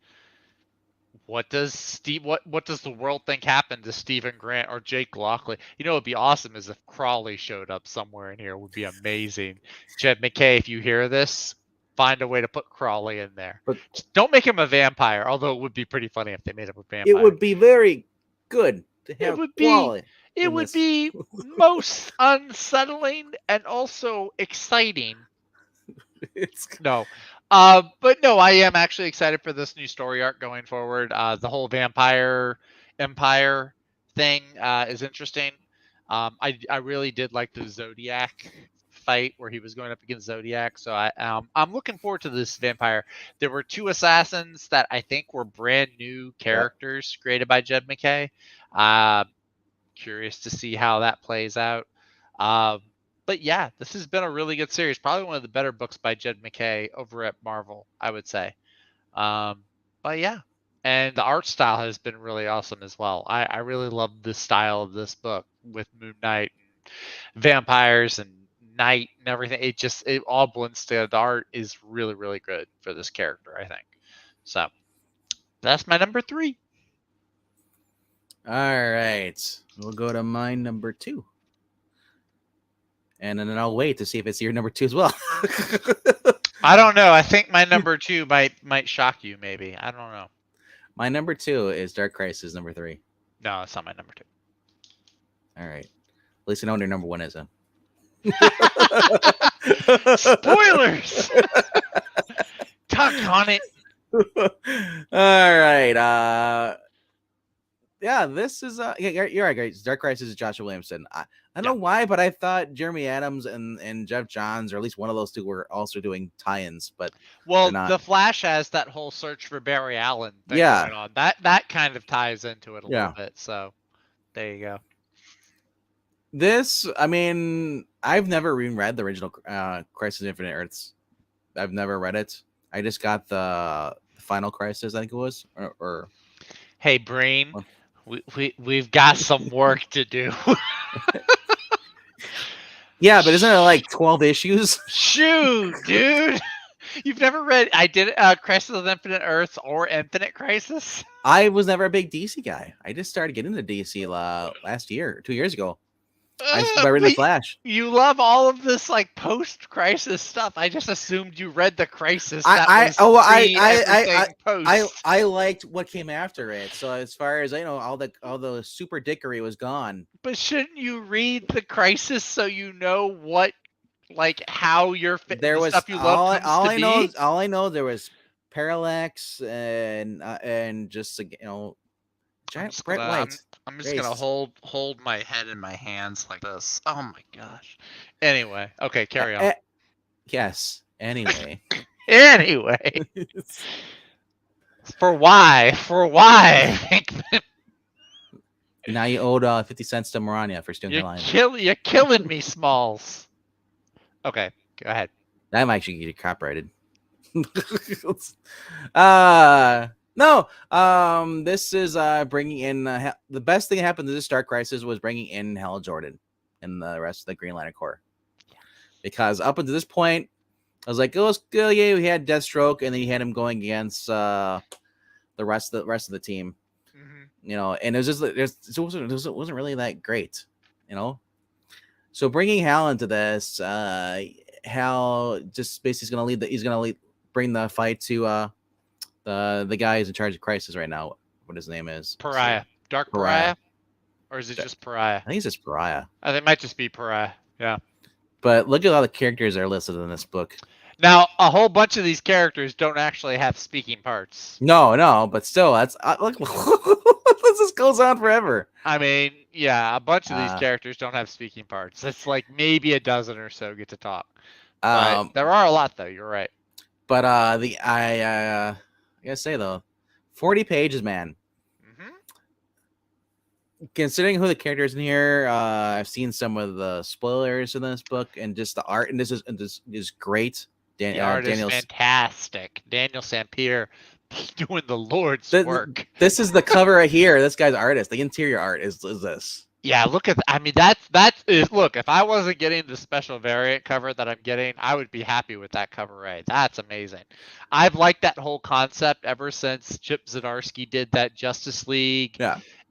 what does the world think happened to Stephen Grant or Jake Lockley? It'd be awesome is if Crawley showed up somewhere in here. It would be amazing. Jed McKay, if you hear this, find a way to put Crawley in there. But just don't make him a vampire, although it would be pretty funny if they made him a vampire. It would be very good to have Crawley. It would be most unsettling and also exciting. But no, I am actually excited for this new story arc going forward. The whole vampire empire thing is interesting. I really did like the Zodiac fight where he was going up against Zodiac. So I'm looking forward to this vampire. There were 2 assassins that I think were brand new characters created by Jed MacKay. Curious to see how that plays out. But yeah, this has been a really good series. Probably one of the better books by Jed MacKay over at Marvel, I would say. But yeah, and the art style has been really awesome as well. I really love the style of this book with Moon Knight and vampires and night and everything. It all blends together. The art is really, really good for this character, I think. So that's my number 3. All right, we'll go to my number 2. And then I'll wait to see if it's your number 2 as well. I don't know. I think my number 2 might shock you. Maybe, I don't know. My number 2 is Dark Crisis number 3. No, it's not my number 2. All right. At least I know what your number 1 is, then. Spoilers. Tuck on it. All right. Yeah, this is you're right, guys. Dark Crisis is Joshua Williamson. I don't know why, but I thought Jeremy Adams and Jeff Johns, or at least one of those 2, were also doing tie-ins. But the Flash has that whole search for Barry Allen thing going on. That kind of ties into it a little bit. So there you go. This, I mean, I've never even read the original Crisis Infinite Earths. I've never read it. I just got the Final Crisis, I think it was, or hey, Brain. We've got some work to do. Yeah, but isn't it like 12 issues? Shoot, dude. You've never read Crisis of Infinite Earths or Infinite Crisis? I was never a big DC guy. I just started getting into DC last year, 2 years ago. I read the Flash. You love all of this like post-crisis stuff. I just assumed you read the Crisis. I liked what came after it. So as far as I know, all the super dickery was gone. But shouldn't you read the Crisis so you know what, like, how your there was stuff you love all I know there was Parallax and just giant bright lights. I'm just gonna hold my head in my hands like this. Oh my gosh. Anyway, okay, carry on. Yes. Anyway. Anyway. For why? Now you owed 50 cents to Marania for stealing the line. You're killing me, Smalls. Okay, go ahead. That might actually get you copyrighted. No, this is bringing in the best thing that happened to this Dark Crisis was bringing in Hal Jordan and the rest of the Green Lantern Corps. Because up until this point, I was like, oh, yeah, we had Deathstroke, and then you had him going against the rest of the team. Mm-hmm. And it was just it wasn't really that great, So bringing Hal into this, Hal just basically is gonna bring the fight to the guy who's in charge of Crisis right now. What his name is? Pariah. Dark Pariah? Or is it just Pariah? I think it's just Pariah. I think it might just be Pariah. Yeah. But look at all the characters that are listed in this book. Now, a whole bunch of these characters don't actually have speaking parts. No, but still, that's look. This just goes on forever. I mean, yeah, a bunch of these characters don't have speaking parts. It's like maybe a dozen or so get to talk. There are a lot, though. You're right. But I gotta say though, 40 pages, man. Mm-hmm. Considering who the characters in here, I've seen some of the spoilers in this book, and just the art, and this is great. The art is fantastic. Daniel Sampier doing the Lord's work. This is the cover right here. This guy's artist. The interior art is this. Yeah, look at. I mean, look. If I wasn't getting the special variant cover that I'm getting, I would be happy with that cover right. That's amazing. I've liked that whole concept ever since Chip Zdarsky did that Justice League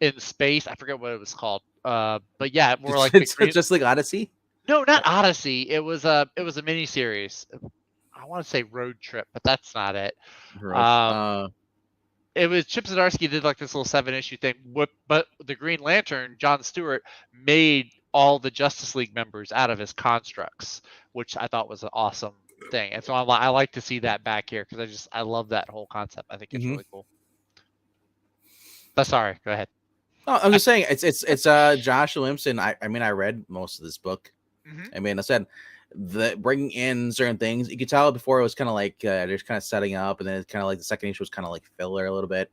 in space. I forget what it was called. But yeah, more like Justice League Odyssey. No, not Odyssey. It was a miniseries. I want to say Road Trip, but that's not it. It was Chip Zdarsky did like this little 7-issue thing, but the Green Lantern, John Stewart, made all the Justice League members out of his constructs, which I thought was an awesome thing, and so I like to see that back here because I love that whole concept. I think it's Mm-hmm. really cool. But sorry, go ahead. No, I'm just saying it's Josh Williamson. I mean, I read most of this book. Mm-hmm. I mean, I said the bringing in certain things. You could tell before it was kind of like they're kind of setting up, and then it's kind of like the second issue was kind of like filler a little bit.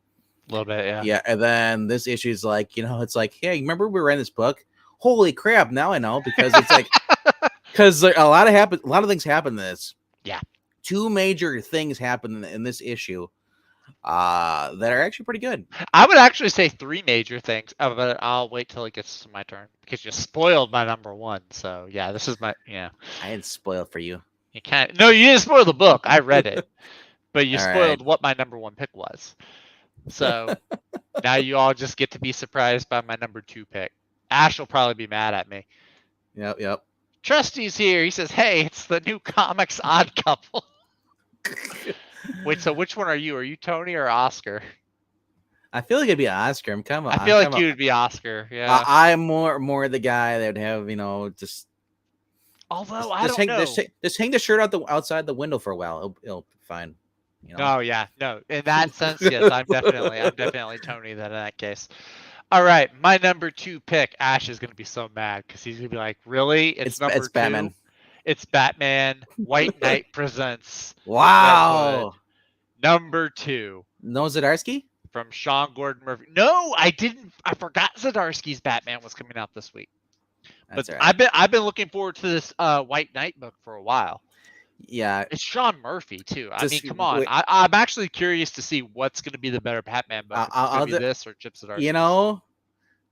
A little bit, yeah. Yeah, and then this issue is like, it's like, hey, remember we read this book? Holy crap! Now I know, because it's like because a lot of things happen in this. Yeah, 2 major things happen in this issue that are actually pretty good. I would actually say 3 major things, but I'll wait till it gets to my turn because you spoiled my number 1. So yeah, this is my I didn't spoil it for you. You can't. No, you didn't spoil the book. I read it, but you All spoiled right. what my number 1 pick was. So now you all just get to be surprised by my number 2 pick. Ash will probably be mad at me. Yep. Trusty's here. He says, "Hey, it's the new comics Odd Couple." Wait, so which one are you? Are you Tony or Oscar? I feel like it'd be Oscar. I feel like you would be Oscar. Yeah. I'm more the guy that would have just. Although I don't know. Just hang the shirt outside the window for a while. It'll be fine. Oh yeah, no. In that sense, yes, I'm definitely Tony. Then in that case. All right, my number 2 pick. Ash is gonna be so mad because he's gonna be like, "Really? It's number 2? Batman. It's Batman. White Knight presents. Wow. Number 2. No Zdarsky? From Sean Gordon Murphy. No, I didn't. I forgot Zdarsky's Batman was coming out this week. That's but right. I've been looking forward to this White Knight book for a while. Yeah, it's Sean Murphy too. I mean, come on. I'm actually curious to see what's going to be the better Batman book. I'll do this or Chip Zdarsky.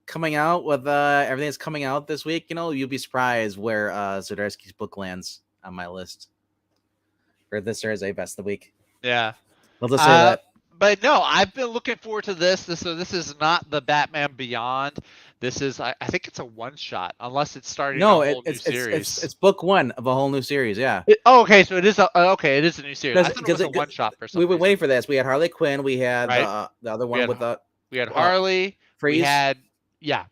Coming out with everything that's coming out this week, you'll be surprised where Zdarsky's book lands on my list for this Thursday best of the week. Yeah, I'll just say that. But no, I've been looking forward to this. So this is not the Batman Beyond. This is, I think it's a one-shot, unless it's starting a whole new series. It's book 1 of a whole new series, yeah. Okay, so it is it is a new series. I thought it was a one-shot for some reason. We were waiting for this. We had Harley Quinn. We had the other one we had Harley. Freeze. We had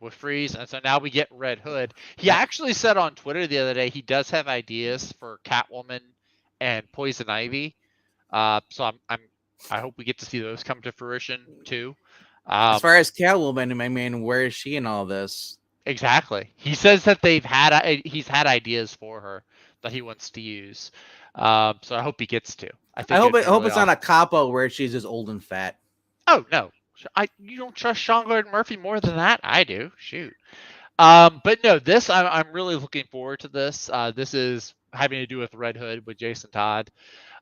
with Freeze, and so now we get Red Hood. He actually said on Twitter the other day he does have ideas for Catwoman and Poison Ivy. So I hope we get to see those come to fruition too. As far as Catwoman, I mean, where is she in all this? Exactly. He says that he's had ideas for her that he wants to use. So I hope he gets to. I hope it's not a capo where she's just old and fat. Oh no, you don't trust Sean Gordon Murphy more than that? I do. Shoot. But no, this I'm really looking forward to this. This is having to do with Red Hood with Jason Todd.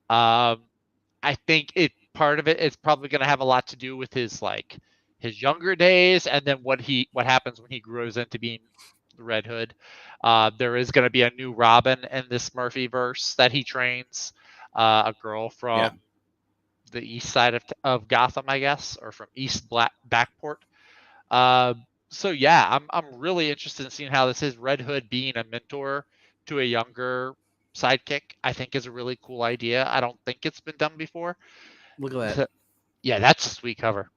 I think part of it is probably going to have a lot to do with his younger days, and then what happens when he grows into being the Red Hood. There is going to be a new Robin in this Murphy verse that he trains, a girl from the east side of Gotham, I guess, or from East Backport. So yeah, I'm really interested in seeing how this is. Red Hood being a mentor to a younger sidekick, I think, is a really cool idea. I don't think it's been done before. Look at that. Yeah, that's a sweet cover.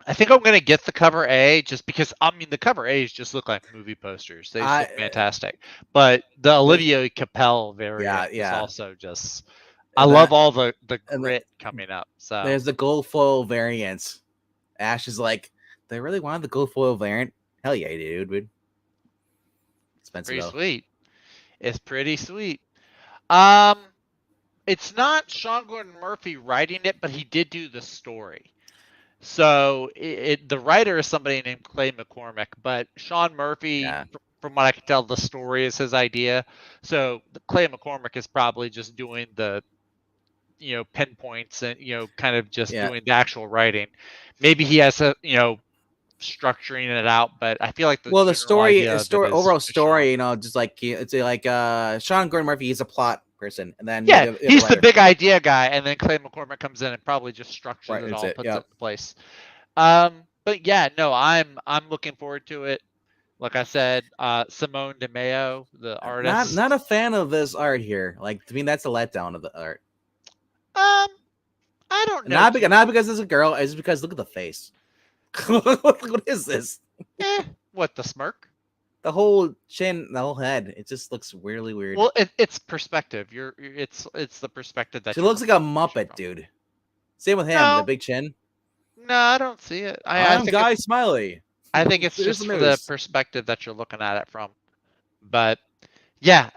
I think I'm gonna get the cover A just because the cover A's just look like movie posters. They look fantastic. But the Olivia Capel variant is also just. I love all the grit coming up. So there's the gold foil variants. Ash is like, they really wanted the gold foil variant. Hell yeah, dude. Expensive. Pretty sweet. It's pretty sweet. It's not Sean Gordon Murphy writing it, but he did do the story. So the writer is somebody named Clay McCormick, but Sean Murphy, from what I can tell, the story is his idea. So Clay McCormick is probably just doing the, pinpoints and, kind of just doing the actual writing. Maybe he has structuring it out, but I feel like the overall story, just like it's like Sean Gordon Murphy, he's a plot person, and then he's the big idea guy, and then Clay McCormick comes in and probably just structures it all, puts it in place. But yeah, no, I'm looking forward to it. Like I said, Simone DeMeo, the artist. Not a fan of this art here. Like, to me, that's a letdown of the art. I don't know. Not because it's a girl. It's because look at the face. What is this? What, the smirk? The whole chin, the whole head, it just looks really weird. Well, it's perspective. It's the perspective that She you're looks like a looking at Muppet, from. dude. Same with him, the No, big chin. no, I don't see it. I I'm think Guy it's Smiley. I think it's Here's just the for the news. perspective that you're looking at it from. But yeah,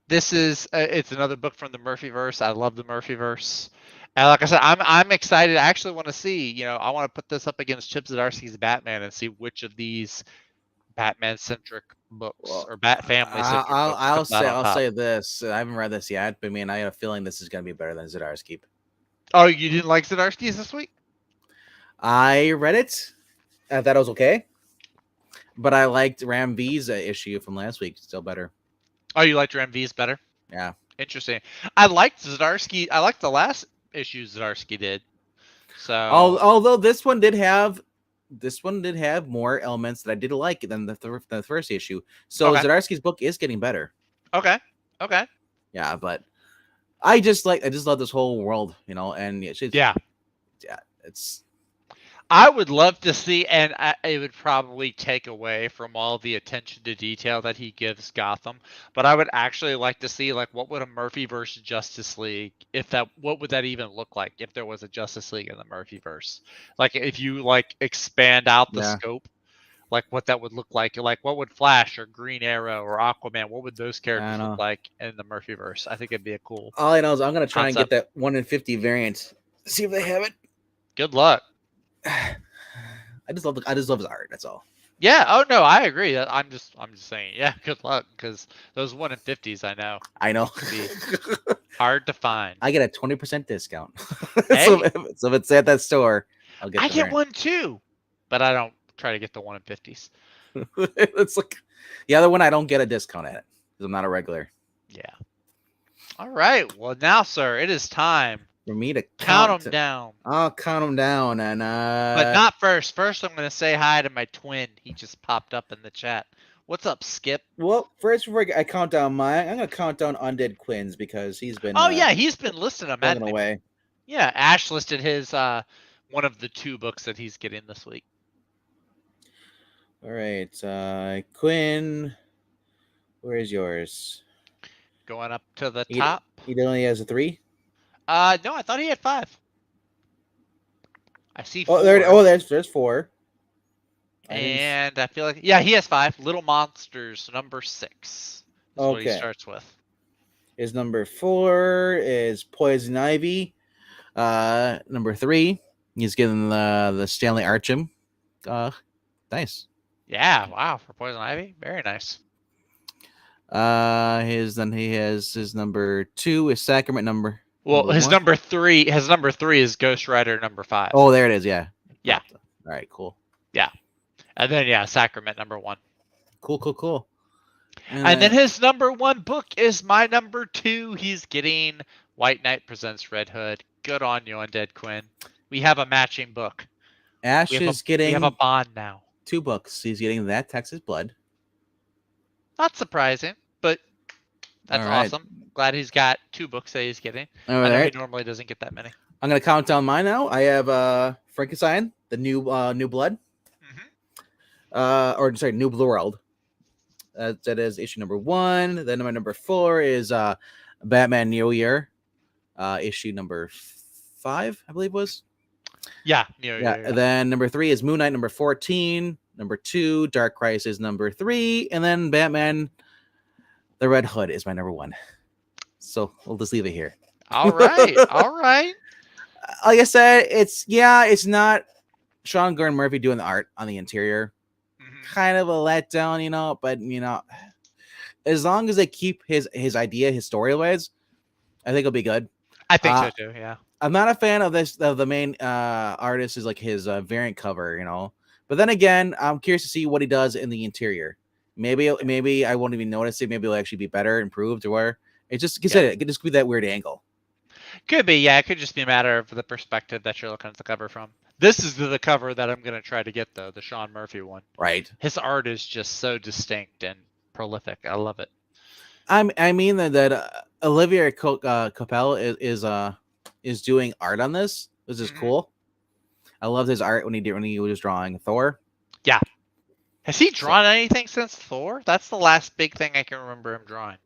this is it's another book from the Murphyverse. I love the Murphyverse. And like I said, I'm excited. I actually want to see. I want to put this up against Chip Zdarsky's Batman and see which of these Batman-centric books Well, or Bat family-centric books comes out on I'll top. say this. I haven't read this yet, but I have a feeling this is gonna be better than Zdarsky. Oh, you didn't like Zdarsky's this week? I read it. I thought it was okay, but I liked Ram V's issue from last week still better. Oh, you liked Ram V's better? Yeah. Interesting. I liked Zdarsky. I liked the last issue Zdarsky did. So although this one did have more elements that I did like than the first issue. So okay. Zdarsky's book is getting better. Okay. Yeah, but I just love this whole world, and yeah, it's. I would love to see, and it would probably take away from all the attention to detail that he gives Gotham. But I would actually like to see, like, what would a Murphyverse Justice League, what would that even look like if there was a Justice League in the Murphyverse? Like, if you expand out the scope, like what that would look like what would Flash or Green Arrow or Aquaman, what would those characters look like in the Murphyverse? I think it'd be a cool. All I know is I'm gonna try and get that 1 in 50 variant. See if they have it. Good luck. I just love his art. That's all. Yeah. Oh no, I agree. I'm just saying. Yeah. Good luck, because those 1 in 50s, I know, be hard to find. I get a 20% discount. Hey. so if it's at that store, I'll get. I get one too, but I don't try to get the 1 in 50s. It's like the other one. I don't get a discount at it because I'm not a regular. Yeah. All right. Well, now, sir, it is time for me to count them down. I'll count them down, and but not first. First, I'm going to say hi to my twin. He just popped up in the chat. What's up, Skip? Well, first before I count down mine, I'm going to count down Undead Quinn's because he's been. Oh yeah, he's been listing them. Away. Yeah, Ash listed his one of the 2 books that he's getting this week. All right, Quinn, where is yours? Going up to the top. He only has a 3. No, I thought he had 5. I see 4. There's 4. And I feel like he has 5. Little Monsters, number 6. That's what he starts with. His number 4 is Poison Ivy. Number 3, he's getting the Stanley Archim. Nice. Yeah, wow, for Poison Ivy, very nice. Then he has his number 2 is Sacrament number. Well, his 1. number 3 is Ghost Rider number 5. Oh, there it is. Yeah. Yeah. All right. Cool. Yeah. And then Sacrament number 1. Cool. And then his number 1 book is my number 2. He's getting White Knight Presents Red Hood. Good on you, Undead Quinn. We have a matching book. Ash is getting. We have a bond now. 2 books. He's getting that Texas Blood. Not surprising, but that's awesome. Glad he's got 2 books that he's getting. I know he normally doesn't get that many. I'm gonna count down mine now. I have Frankenstein, the new Blood. New Blue World. That is issue number 1. Then my number 4 is Batman New Year, issue number 5, I believe it was. Yeah. Then number 3 is Moon Knight number 14. Number 2, Dark Crisis number 3, and then Batman, the Red Hood is my number 1. So we'll just leave it here. All right. Like I said, it's not Sean Gordon Murphy doing the art on the interior. Kind of a letdown, but as long as they keep his idea, his story-wise, I think it'll be good. I think so too. Yeah. I'm not a fan of this. Of the main artist is like his variant cover, But then again, I'm curious to see what he does in the interior. Maybe I won't even notice it. Maybe it'll actually be better, improved, or it just it could just be that weird angle. Could be, yeah. It could just be a matter of the perspective that you're looking at the cover from. This is the cover that I'm going to try to get, though, the Sean Murphy one. Right. His art is just so distinct and prolific. I love it. I mean that Olivier Coipel is doing art on this. This is cool. I loved his art when he was drawing Thor. Yeah. Has he drawn anything since Thor? That's the last big thing I can remember him drawing.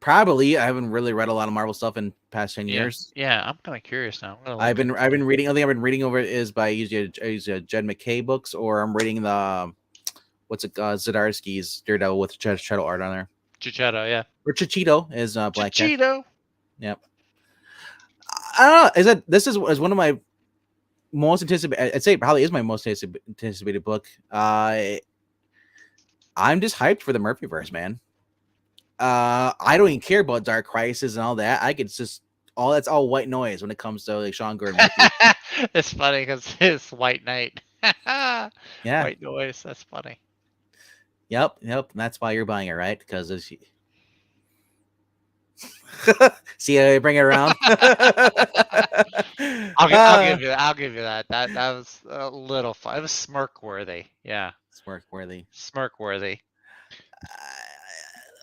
Probably. I haven't really read a lot of Marvel stuff in past 10 years. Yeah, I'm kind of curious now. I've been reading. I think I've been reading over it is by usually Jed McKay books, or I'm reading the Zdarsky's Daredevil with Chichetto art on there. Chichetto, yeah. Or Chichito is Black Cat. Chichito. Yep. I don't know. This is one of my most anticipated. I'd say it probably is my most anticipated book. I'm just hyped for the Murphyverse, man. I don't even care about Dark Crisis and all that. I could just that's all white noise when it comes to like Sean Gordon. It's funny because it's White Knight. Yeah, white noise. That's funny. Yep. And that's why you're buying it, right? Because it's. See how I bring it around. I'll give you that. That was a little fun. It was smirk worthy. Yeah. Smirk worthy.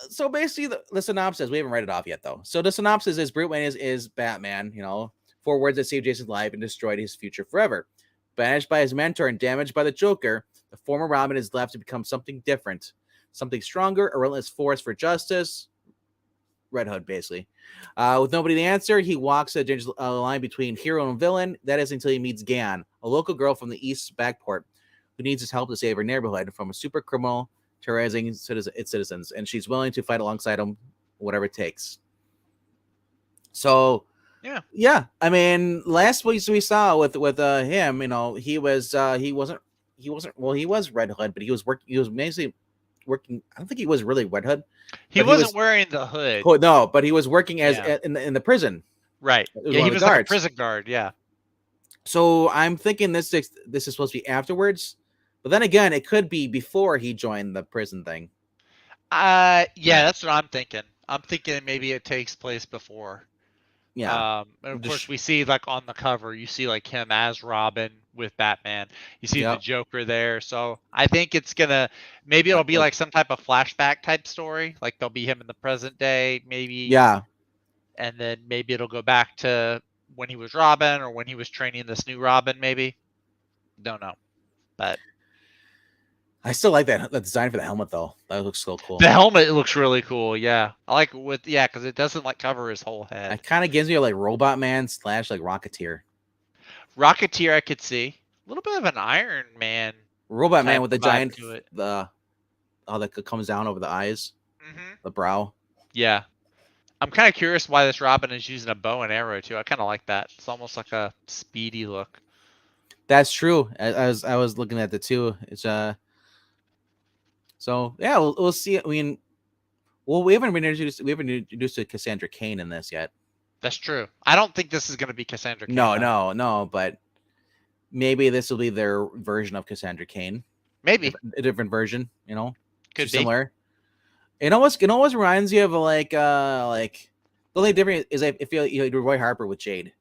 So basically, the synopsis, we haven't read it off yet, though. So the synopsis is Bruce Wayne is Batman, 4 words that saved Jason's life and destroyed his future forever. Banished by his mentor and damaged by the Joker, the former Robin is left to become something different, something stronger, a relentless force for justice. Red Hood, basically. With nobody to answer, he walks a dangerous line between hero and villain. That is until he meets Gan, a local girl from the East Backport, who needs his help to save her neighborhood from a super criminal terrorizing its citizens, and she's willing to fight alongside him, whatever it takes. So, yeah. I mean, last week we saw with him, he was Red Hood, but he was basically working. I don't think he was really Red Hood. He wasn't wearing the hood. No, but he was working as in the prison. Right. Yeah, he was like a prison guard. Yeah. So I'm thinking this is supposed to be afterwards, but then again, it could be before he joined the prison thing. Yeah, that's what I'm thinking. I'm thinking maybe it takes place before. Yeah. And of course, we see like on the cover, you see like him as Robin with Batman. You see the Joker there. So I think maybe it'll be like some type of flashback type story. Like there'll be him in the present day, maybe. Yeah. And then maybe it'll go back to when he was Robin or when he was training this new Robin, maybe. Don't know. But I still like that design for the helmet, though. That looks so cool. The helmet looks really cool. Yeah, I like because it doesn't like cover his whole head. It kind of gives me like Robot Man / like Rocketeer. Rocketeer, I could see a little bit of an Iron Man. Robot Man with the giant that comes down over the eyes, the brow. Yeah, I'm kind of curious why this Robin is using a bow and arrow too. I kind of like that. It's almost like a speedy look. That's true. As I was looking at the two, it's So yeah, we'll see. I mean, we haven't been introduced. We haven't introduced to Cassandra Cain in this yet. That's true. I don't think this is going to be Cassandra Cain. No. But maybe this will be their version of Cassandra Cain. Maybe a different version. Could be similar. It almost reminds you of like the only difference is I feel you do Roy Harper with Jade,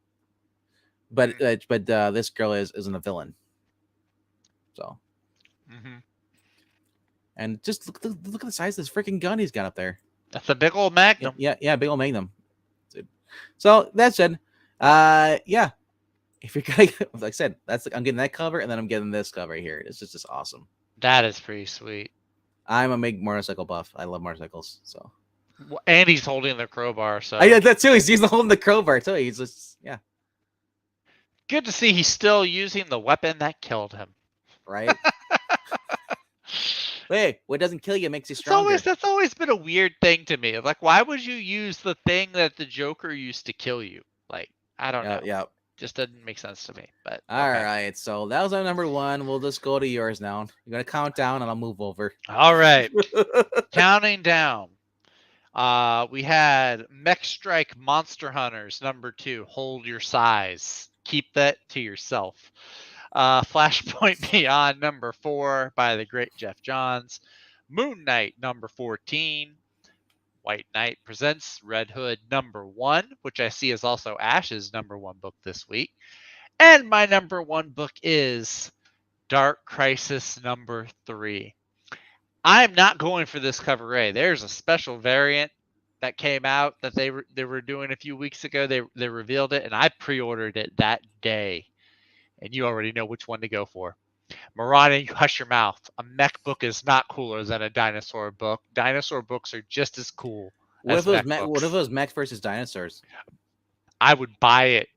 but this girl isn't a villain. So. And just look at the size of this freaking gun he's got up there. That's a big old Magnum. Yeah, big old Magnum. So that said, yeah. If you're gonna, like I said, I'm getting that cover, and then I'm getting this cover here. It's just awesome. That is pretty sweet. I'm a big motorcycle buff. I love motorcycles. So. And he's holding the crowbar. So. Yeah, that too. He's holding the crowbar too. He's just Good to see he's still using the weapon that killed him. Right. Hey, what doesn't kill you makes you stronger. That's always been a weird thing to me. Like, why would you use the thing that the Joker used to kill you? Like, I don't know. Yeah. Just doesn't make sense to me. But all right, so that was our number one. We'll just go to yours now. You're gonna count down, and I'll move over. All right, counting down. We had Mech Strike Monster Hunters #2. Hold your size. Keep that to yourself. Flashpoint Beyond #4 by the great Jeff Johns. Moon Knight #14. White Knight presents Red Hood #1, which I see is also Ash's #1 book this week. And my #1 book is Dark Crisis #3. I'm not going for this cover A. There's a special variant that came out that they were doing a few weeks ago. They revealed it, and I pre-ordered it that day. And you already know which one to go for. Marani, you hush your mouth. A mech book is not cooler than a dinosaur book. Dinosaur books are just as cool as mech books. What if it was mech versus dinosaurs? I would buy it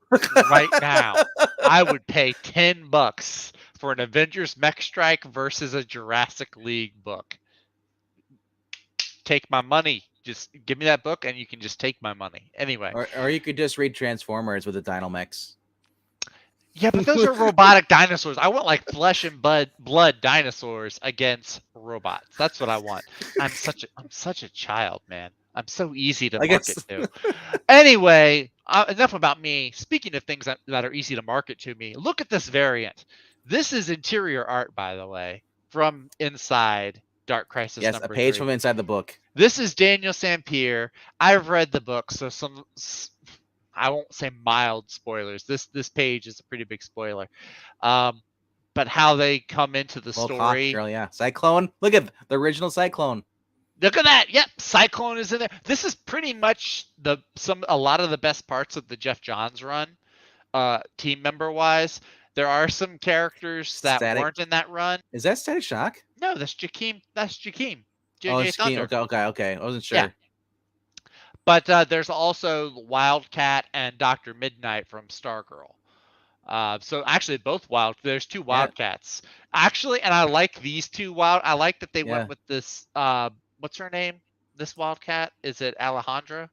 right now. I would pay $10 for an Avengers Mech Strike versus a Jurassic League book. Take my money. Just give me that book and you can just take my money. Anyway. Or you could just read Transformers with the Dino Mechs. Yeah, but those are robotic dinosaurs. I want like flesh and blood dinosaurs against robots. That's what I want. I'm such a child, man. I'm so easy to market to. Anyway, enough about me. Speaking of things that are easy to market to me, look at this variant. This is interior art, by the way, from inside Dark Crisis. Yes, a page 3. From inside the book. This is Daniel Sampier. I've read the book, so I won't say mild spoilers. This page is a pretty big spoiler. But how they come into the story. Girl, yeah. Cyclone. Look at the original Cyclone. Look at that. Yep, Cyclone is in there. This is pretty much a lot of the best parts of the Jeff Johns run, team member wise. There are some characters that weren't in that run. Is that Static Shock? No, that's Jakeem. JJ Thunder. Okay. I wasn't sure. Yeah. But there's also Wildcat and Dr. Midnight from Stargirl. So actually, there's 2 Wildcats. Actually, and I like these 2 I like that they went with this. What's her name? This Wildcat? Is it Alejandra?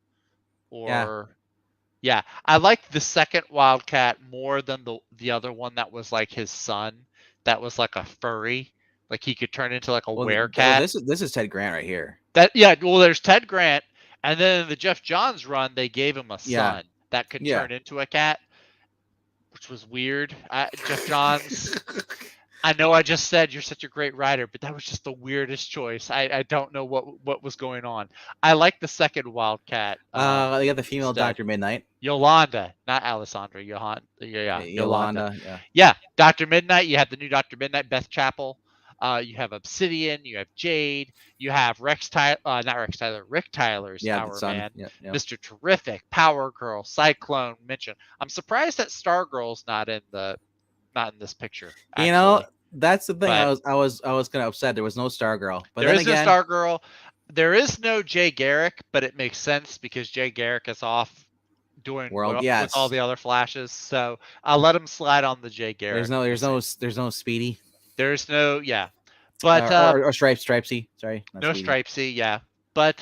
Yeah. I like the second Wildcat more than the other one that was like his son. That was like a furry. Like he could turn into like a werecat. This is Ted Grant right here. There's Ted Grant. And then in the Jeff Johns run, they gave him a son that could turn into a cat, which was weird. Jeff Johns, I know I just said you're such a great writer, but that was just the weirdest choice. I don't know what was going on. I like the second Wildcat. They got the female Dr. Midnight. Yolanda, not Alessandra. Yolanda. Yeah. Dr. Midnight. You have the new Dr. Midnight, Beth Chapel. You have Obsidian, you have Jade, you have Rick Tyler's Power Man, Mr. Terrific, Power Girl, Cyclone mentioned. I'm surprised that Stargirl's not in this picture. Actually. You know, that's the thing. I was kind of upset there was no Stargirl. But there is no Stargirl. There is no Jay Garrick, but it makes sense because Jay Garrick is off doing with all the other Flashes. So I'll let him slide on the Jay Garrick. There's no Speedy. There's no, but or Stripesy. Sorry, no Speedy. Stripesy, yeah. But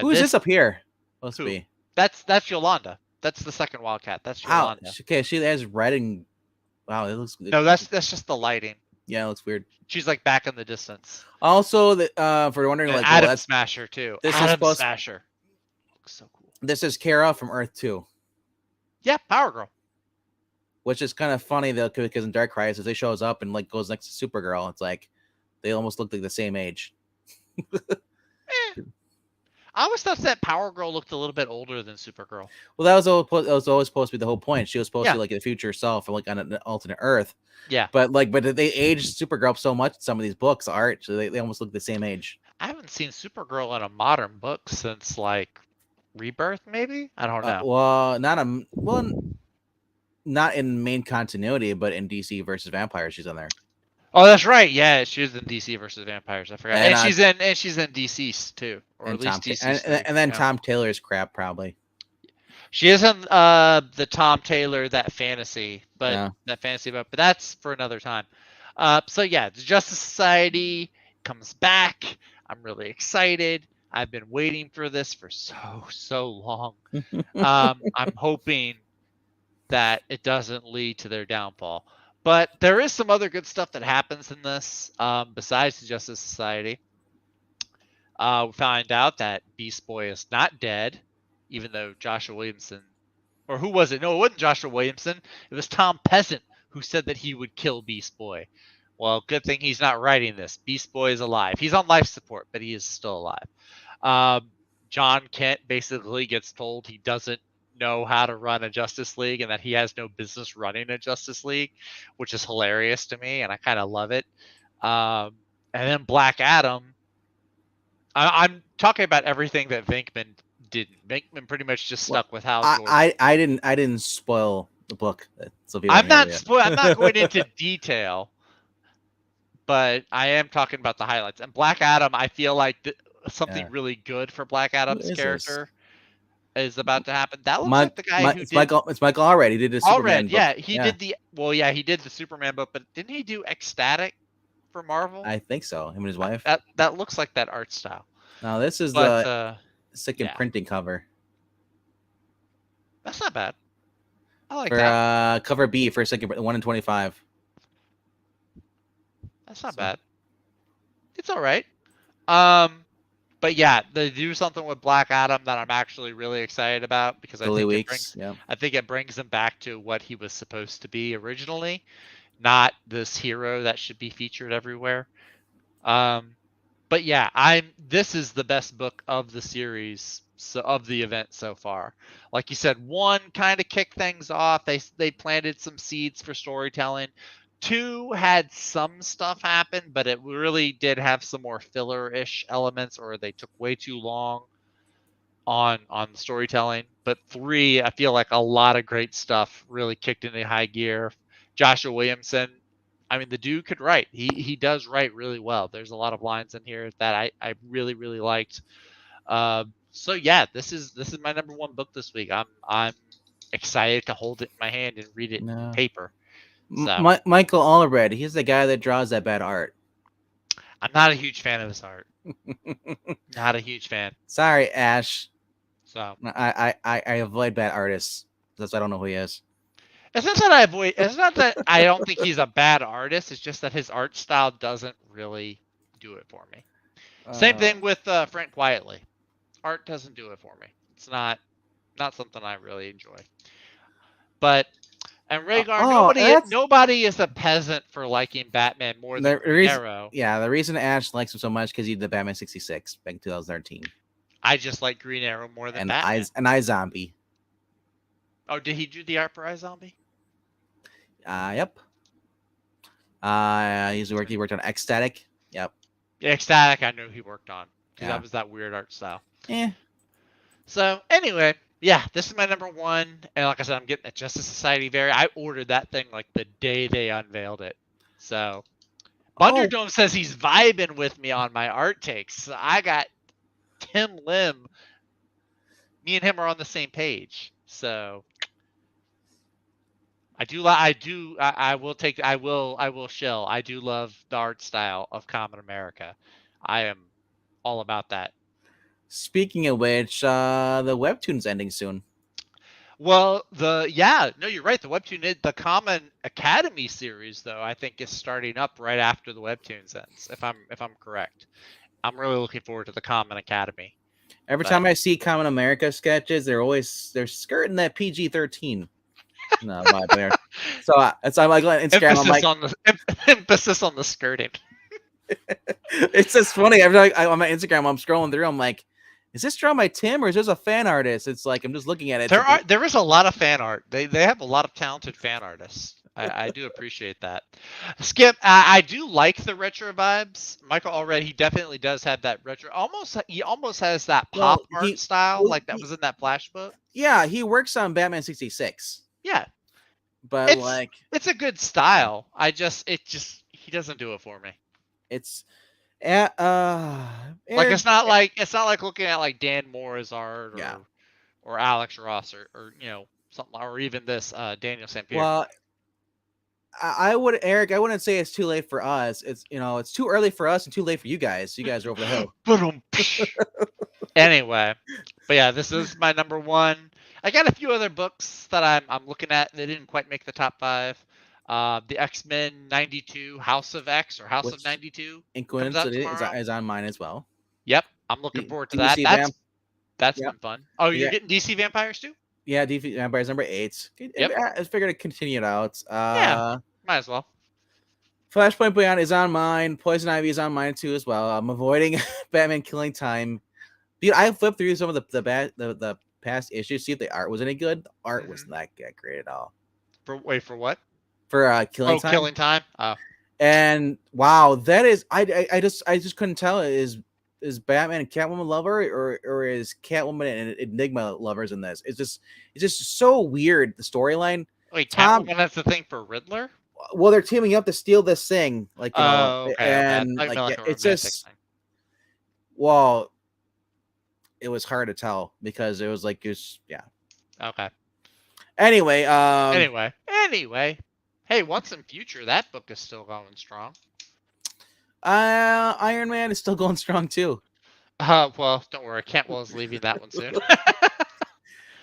who's this up here? Supposed to be. That's Yolanda. That's the second Wildcat. That's Yolanda. Okay, she has red and wow, it looks. No, that's just the lighting. Yeah, it looks weird. She's like back in the distance. Also, for wondering, like Atom Smasher too. Atom Smasher. Looks so cool. This is Kara from Earth 2. Yeah, Power Girl. Which is kind of funny though, because in Dark Crisis, they shows up and like goes next to Supergirl. It's like they almost look like the same age. I always thought that Power Girl looked a little bit older than Supergirl. Well, that was always supposed to be the whole point. She was supposed to be like the future self, like on an alternate Earth. Yeah. But they aged Supergirl so much in some of these books, art, so they almost look the same age. I haven't seen Supergirl in a modern book since like Rebirth, maybe. I don't know. Not in main continuity, but in DC versus Vampires, she's in there. Oh, that's right. Yeah, she's in DC versus Vampires. I forgot. And she's in DC's too, or at least DC's. And then Tom Taylor's crap probably. She is in the Tom Taylor that fantasy book, but that's for another time. So yeah, the Justice Society comes back. I'm really excited. I've been waiting for this for so long. I'm hoping that it doesn't lead to their downfall. But there is some other good stuff that happens in this besides the Justice Society. We find out that Beast Boy is not dead, even though Joshua Williamson, or who was it? No, it wasn't Joshua Williamson. It was Tom Peasant who said that he would kill Beast Boy. Well, good thing he's not writing this. Beast Boy is alive. He's on life support, but he is still alive. John Kent basically gets told he doesn't know how to run a Justice League and that he has no business running a Justice League, which is hilarious to me, and I kind of love it. And then Black Adam. I'm talking about everything that Venkman didn't. Venkman pretty much just stuck with Hal Jordan. I didn't spoil the book. I'm not going into detail. but I am talking about the highlights. And Black Adam, I feel like something really good for Black Who Adam's is this? character is about to happen. That looks like the guy who did It's Michael Allred. He did the Superman Allred. book. Yeah, he did he did the Superman book, but didn't he do Ecstatic for Marvel? I think so. Him and his wife. That looks like that art style. No, this is But the second printing cover. That's not bad. I like for, that. Cover B for second 1 in 25. That's not bad. It's all right. But yeah, they do something with Black Adam that I'm actually really excited about because I think it brings him back to what he was supposed to be originally, not this hero that should be featured everywhere. But yeah, this is the best book of the series, of the event so far. Like you said, 1 kind of kicked things off. They planted some seeds for storytelling. 2 had some stuff happen, but it really did have some more filler-ish elements, or they took way too long on storytelling. But 3, I feel like a lot of great stuff really kicked into high gear. Joshua Williamson, I mean, the dude could write. He does write really well. There's a lot of lines in here that I really, really liked. So yeah, this is my number 1 book this week. I'm excited to hold it in my hand and read it in paper. So. Michael Allred, he's the guy that draws that bad art. I'm not a huge fan of his art. Not a huge fan. Sorry, Ash. So I avoid bad artists. That's why I don't know who he is. It's not that I avoid. It's not that I don't think he's a bad artist. It's just that his art style doesn't really do it for me. Same thing with Frank Quietly. Art doesn't do it for me. It's not something I really enjoy. But. And Rhaegar, nobody is a peasant for liking Batman more than Green Arrow. Yeah, the reason Ash likes him so much because he did the Batman 66 back in 2013. I just like Green Arrow more than Batman. And iZombie. Oh, did he do the art for iZombie? Yep. He worked on Ecstatic. Yep. Yeah, Ecstatic, I knew he worked on. Because that was that weird art style. Yeah. So, anyway. Yeah, this is my number 1, and like I said, I'm getting a Justice Society I ordered that thing like the day they unveiled it. So, Thunderdome says he's vibing with me on my art takes. So I got Tim Lim. Me and him are on the same page. So, I will shill. I do love the art style of Common America. I am all about that. Speaking of which, the webtoon's ending soon. Well, you're right. The webtoon, the Common Academy series, though, I think is starting up right after the webtoons ends. If I'm correct, I'm really looking forward to the Common Academy. Every time I see Common America sketches, they're skirting that PG-13. No, my bad. So I'm like on Instagram. Emphasis on the skirting. It's just funny. Every time on my Instagram, I'm scrolling through. I'm like, is this drawn by Tim or is this a fan artist? It's like I'm just looking at it. There is a lot of fan art. They have a lot of talented fan artists. I do appreciate that. Skip, I do like the retro vibes. Michael Allred, he definitely does have that retro. He almost has that pop art style, like that was in that Flash book. Yeah, he works on Batman 66. Yeah, but it's a good style. He doesn't do it for me. It's it's not like looking at like Dan Moore's art or Alex Ross or something, or even this Daniel St. Pierre. Well, I wouldn't say it's too late for us. It's it's too early for us and too late for you guys. You guys are over the hill. Anyway, but yeah, this is my number 1. I got a few other books that I'm looking at. They didn't quite make the top 5. The X-Men 92 House of X or House of 92 is on mine as well. Yep, I'm looking forward to that. That's been fun. Oh, you're getting DC Vampires too? Yeah, DC Vampires number 8. Yep. I figured to continue it out. Might as well. Flashpoint Beyond is on mine. Poison Ivy is on mine too as well. I'm avoiding Batman Killing Time. Dude, I flipped through some of the past issues, see if the art was any good. The art was not great at all. For what? For Killing Time. Killing Time. Oh. And wow, that is I just couldn't tell. Is Batman and Catwoman lover or is Catwoman and Enigma lovers in this? It's just so weird, the storyline. Wait, Catwoman has the thing for Riddler? Well, they're teaming up to steal this thing, like, Oh, okay. and Like, like like a it's romantic just, thing. well, it was hard to tell because it was like yeah. Okay. Anyway, Anyway. Hey, Once in Future, that book is still going strong. Iron Man is still going strong too. Well, don't worry. Cantwell is leaving that one soon.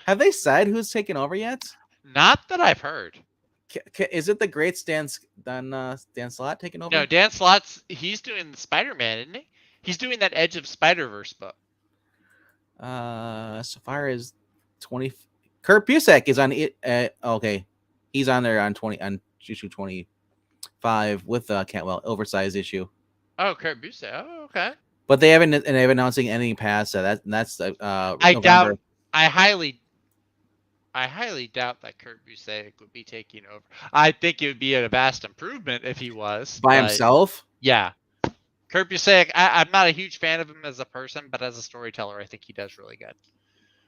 Have they said who's taking over yet? Not that I've heard. Is it the great Dan Slott taking over? No, Dan Slott's, he's doing the Spider-Man, isn't he? He's doing that Edge of Spider-Verse book. So far as 20, Kurt Busiek is on it. Okay, he's on there on issue 25 with Cantwell, oversized issue. Oh, Kurt Busiek. Oh, okay. But they haven't announcing anything past that. That's I November. doubt. I highly doubt that Kurt Busiek would be taking over. I think it would be a vast improvement if he was by himself. Yeah, Kurt Busiek. I'm not a huge fan of him as a person, but as a storyteller, I think he does really good.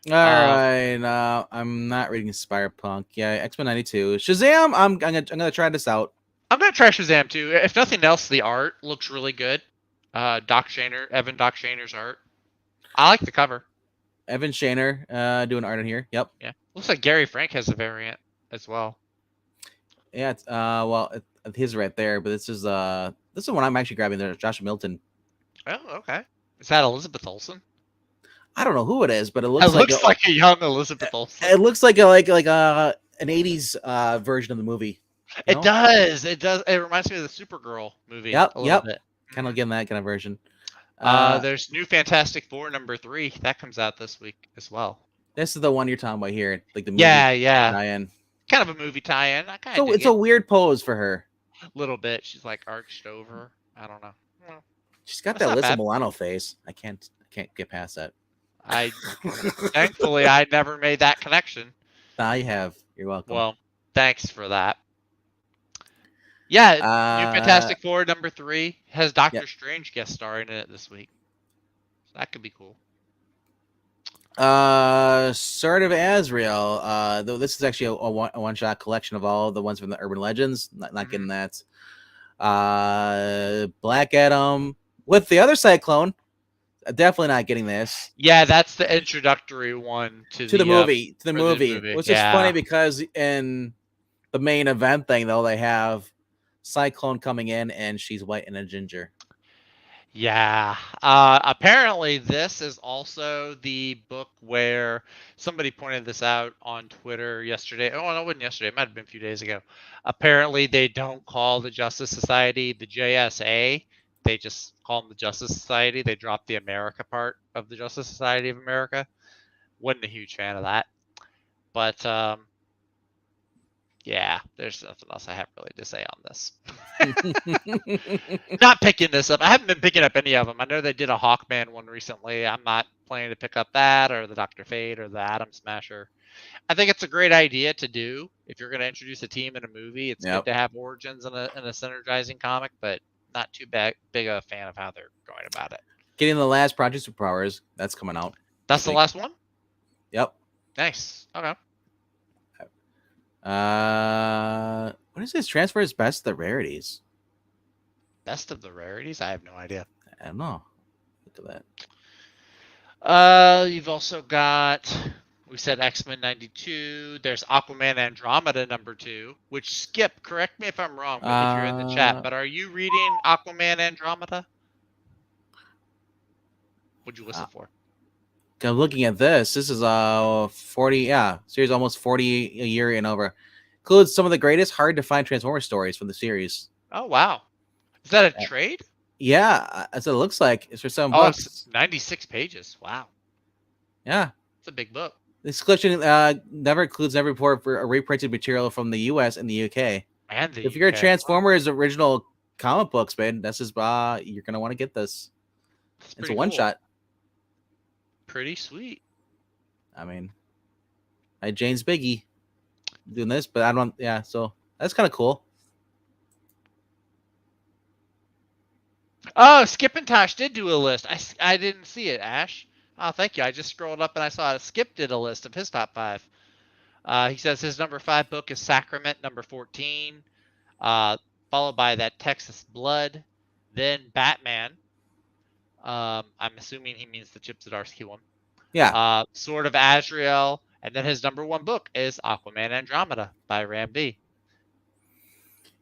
All right, I'm not reading Spider-Punk. Yeah, X-Men 92, Shazam. I'm gonna try this out. I'm gonna try Shazam too. If nothing else, the art looks really good. Evan Doc Shainer's art. I like the cover. Evan Shaner doing art in here. Yep. Yeah. Looks like Gary Frank has a variant as well. Yeah, it's his right there, but this is one I'm actually grabbing there, Josh Milton. Oh, okay. Is that Elizabeth Olsen? I don't know who it is, but it looks like a young Elizabeth Olsen. It looks like an 80s version of the movie. It does. It does. It reminds me of the Supergirl movie. Yep. Bit. Kind of getting that kind of version. There's New Fantastic Four #3 that comes out this week as well. This is the one you're talking about here, like the movie. Yeah. Tie-in. Kind of a movie tie-in. So it's a weird pose for her. A little bit. She's like arched over. I don't know. Well, she's got that Alyssa Milano face. I can't get past that. Thankfully I never made that connection. I have. You're welcome. Well, thanks for that. Yeah, New Fantastic Four #3 has Doctor Strange guest starring in it this week. So that could be cool. Sword of Azrael. Though this is actually a one-shot collection of all the ones from the Urban Legends. Not getting that. Black Adam with the other Cyclone. Definitely not getting this. Yeah, that's the introductory one to the movie. Which is funny because in the main event thing, though, they have Cyclone coming in and she's white and a ginger. Yeah. Apparently, this is also the book where somebody pointed this out on Twitter yesterday. Oh, no, it wasn't yesterday. It might have been a few days ago. Apparently, they don't call the Justice Society the JSA. They just call them the Justice Society. They dropped the America part of the Justice Society of America. Wasn't a huge fan of that. But, yeah, there's nothing else I have really to say on this. Not picking this up. I haven't been picking up any of them. I know they did a Hawkman one recently. I'm not planning to pick up that or the Dr. Fate or the Atom Smasher. I think it's a great idea to do. If you're going to introduce a team in a movie, it's good to have origins in a synergizing comic, but not too big a fan of how they're going about it. Getting the last Project Superpowers, that's coming out. That's the last one? Yep. Nice. Okay. What is this? Transfers Best of the Rarities. Best of the Rarities? I have no idea. I don't know. Look at that. You've also got, we said X-Men 92. There's Aquaman Andromeda #2, which Skip, correct me if I'm wrong, if you're in the chat, but are you reading Aquaman Andromeda? What'd you listen for? I'm looking at this. This is 40, series almost 40 a year and over. Includes some of the greatest hard to find Transformers stories from the series. Oh wow. Is that a trade? Yeah, that's what it looks like. It's for $7 bucks. It's 96 pages. Wow. Yeah. It's a big book. This collection never includes every report for a reprinted material from the US and the UK. And the if you're a Transformers original comic books, man, this is you're gonna want to get this. It's a one shot. Pretty sweet. I mean, I had James Biggie doing this, but I don't. Yeah, so that's kind of cool. Oh, Skip and Tosh did do a list. I didn't see it, Ash. Oh, thank you. I just scrolled up and I saw it. Skip did a list of his top 5. He says his #5 book is Sacrament, #14. Followed by that Texas Blood, then Batman. I'm assuming he means the Chip Zdarsky one. Yeah. Sword of Azrael, and then his number one book is Aquaman Andromeda by Ram V.